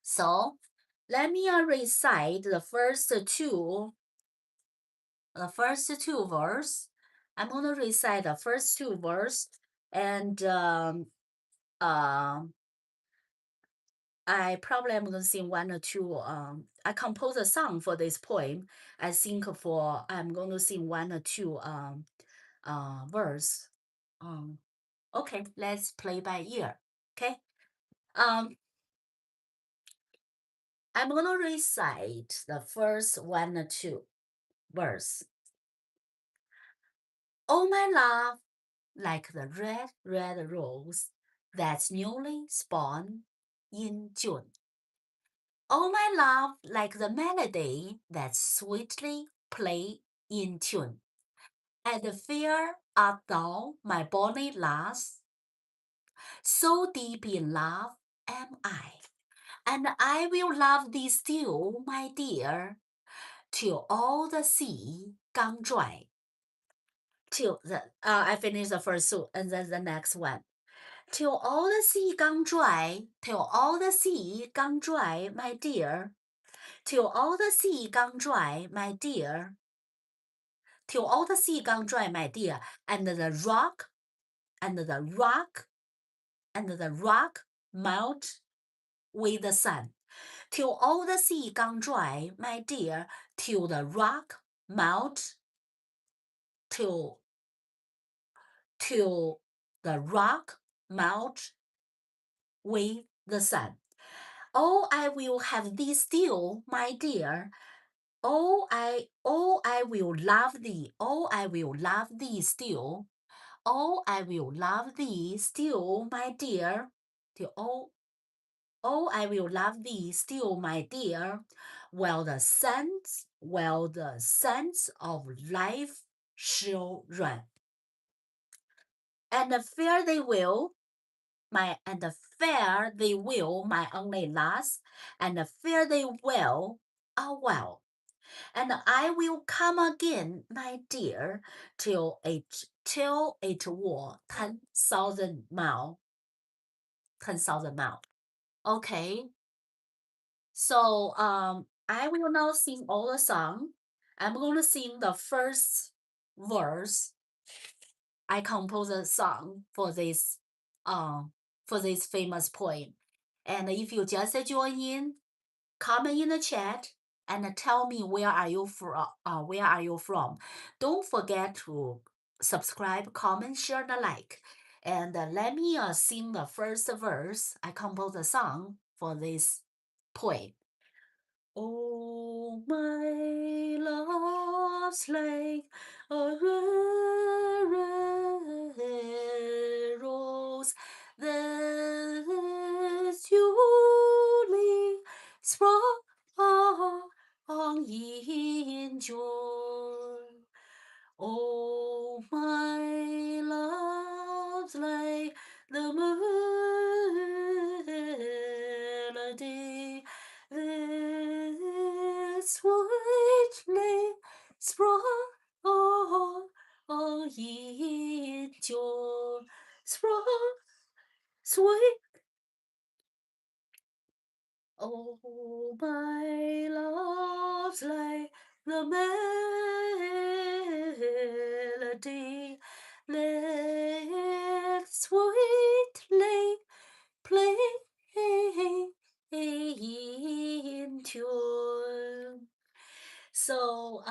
[SPEAKER 1] So let me recite the first two verse. I'm going to recite the first two verse, and I probably am going to sing one or two. I composed a song for this poem. I think I'm going to sing one or two verse. Okay, let's play by ear. Okay. I'm going to recite the first one or two verse. Oh, my love, like the red, red rose that's newly sprung in June. Oh, my love, like the melody that's sweetly played in tune. And fair art thou, my bonny lass, so deep in love am I. And I will love thee still, my dear, till all the sea gone dry. I finished the first two, and then the next one. Till all the sea gone dry, till all the sea gone dry, my dear. Till all the sea gone dry, my dear. Till all the sea gone dry, my dear, and the rock melt with the sun. Till all the sea gone dry, my dear, till the rock melt, till the rock melt with the sun. Oh, I will have thee still, my dear. Oh, I will love thee. Oh, I will love thee still. Oh, I will love thee still, my dear. I will love thee still, my dear, while the sands of life shall run. And fair they will, my only lass, and fair they will, well. And I will come again, my dear, till it were 10,000 miles. 10,000 miles. Okay. So I will now sing all the song. I'm going to sing the first verse. I composed a song for this famous poem. And if you just join in, comment in the chat and tell me where are you from. Don't forget to subscribe, comment, share, and like. And let me sing the first verse. I composed a song for this poem. Oh, my love's like a red rose that's newly sprung in June. Oh, my love's like the melody that sweetly sprung in June. Sprung, sweet. Oh, my love's like the melody that sweetly playing in tune. So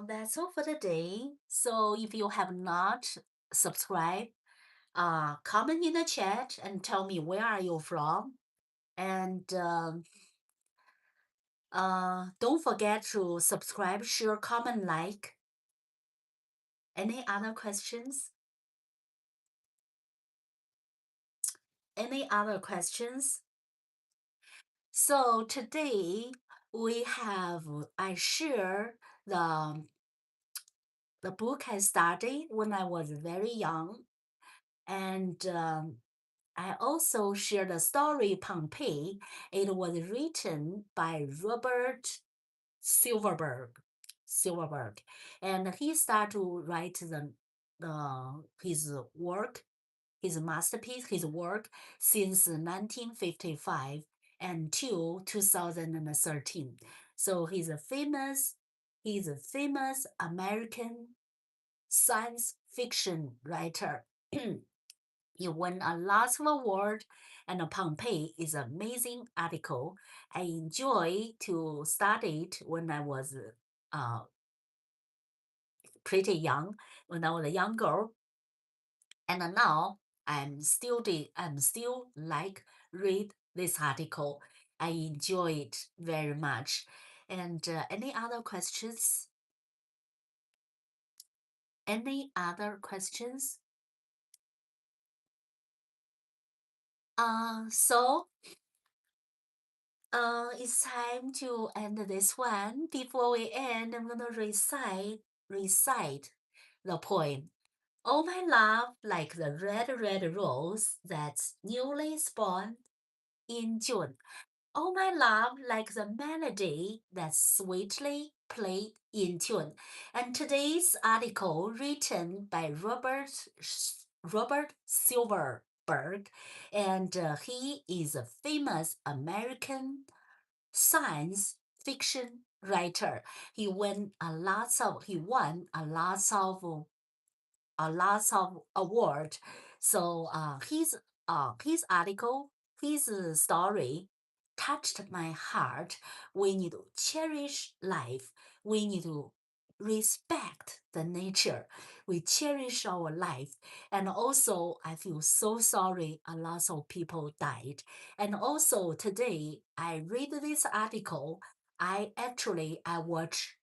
[SPEAKER 1] that's all for today. So if you have not subscribed, comment in the chat and tell me where are you from. And don't forget to subscribe, share, comment, like. Any other questions? Any other questions? So today I share the book I studied when I was very young, and I also share the story Pompeii. It was written by Robert Silverberg, and he started to write his work, his masterpiece, his work since 1955 until 2013. So he's a famous American science fiction writer. He won a lot of awards, and Pompeii is an amazing article. I enjoy to study it when I was pretty young, when I was a young girl, and now I'm still like read this article. I enjoy it very much. And any other questions? Any other questions? So it's time to end this one. Before we end, I'm gonna recite the poem. Oh my love, like the red rose that's newly spawned in June. Oh my love, like the melody that's sweetly played in tune. And today's article, written by Robert Silverberg, and he is a famous American science fiction writer. He won a lot of award. So his article, his story touched my heart. We need to cherish life. We need to respect the nature. We cherish our life. And also, I feel so sorry a lot of people died. And also today, I read this article. I watch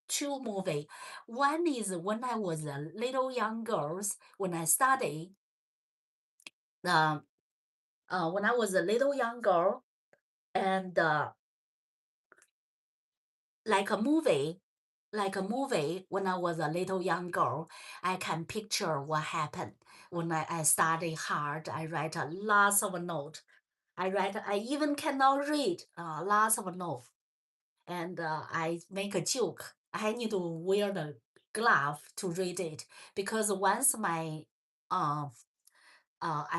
[SPEAKER 1] two movies. One is when I was a little young girl, when I studied, when I was a little young girl, and like a movie, when I was a little young girl, I can picture what happened. When I study hard, I write a lots of note. I even cannot read lots of note. And I make a joke. I need to wear the glove to read it because once I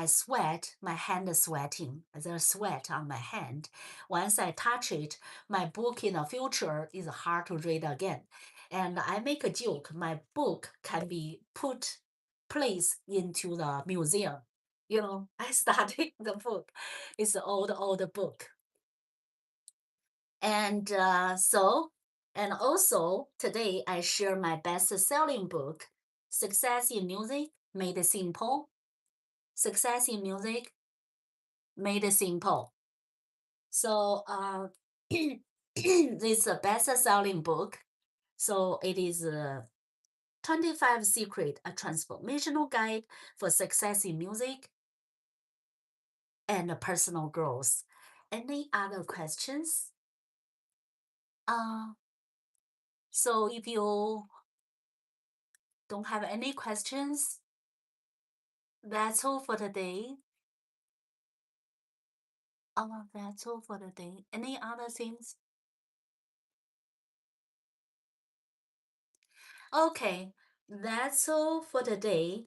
[SPEAKER 1] sweat, my hand is sweating. There's sweat on my hand. Once I touch it, my book in the future is hard to read again. And I make a joke. My book can be placed into the museum. I studied the book. It's an old book. And and also today I share my best-selling book, Success in Music Made Simple. Success in Music Made Simple. So this is a best-selling book. So it is 25 Secret, a transformational guide for success in music and personal growth. Any other questions? So if you don't have any questions, that's all for today. That's all for today. Any other things? Okay, that's all for today.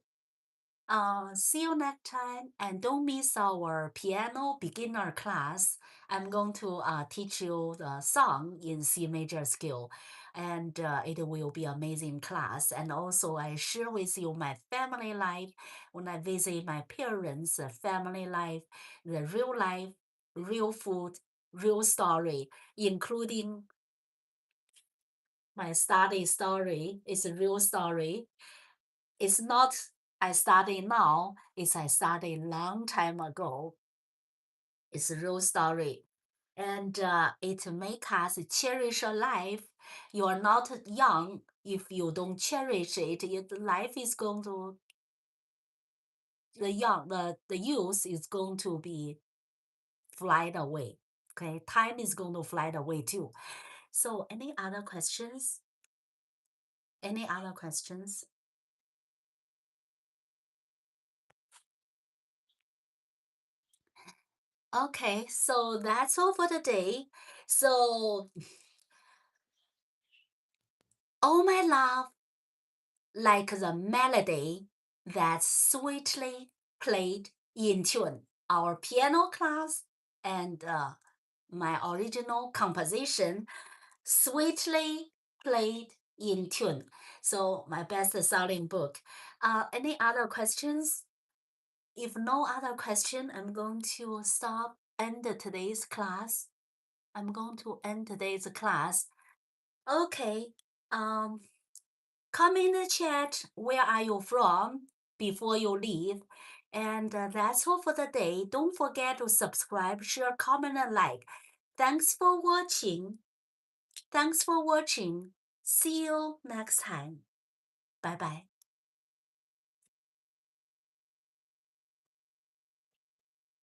[SPEAKER 1] See you next time, and don't miss our piano beginner class. I'm going to teach you the song in C major scale, and it will be amazing class. And also, I share with you my family life when I visit my parents' family life, the real life, real food, real story, including my study story is a real story. It's not I study now, it's I study long time ago. It's a real story. And it makes us cherish a life. You are not young if you don't cherish it. Life is going to, the youth is going to be fly away. Okay, time is going to fly away too. So any other questions? Any other questions? Okay, so that's all for today. So, oh my love, like the melody that sweetly played in tune, our piano class and my original composition sweetly played in tune. So my best-selling book. Any other questions? If no other question, I'm going to end today's class. I'm going to end today's class. Okay. Come in the chat. Where are you from before you leave? And that's all for the day. Don't forget to subscribe, share, comment, and like. Thanks for watching. Thanks for watching. See you next time. Bye bye.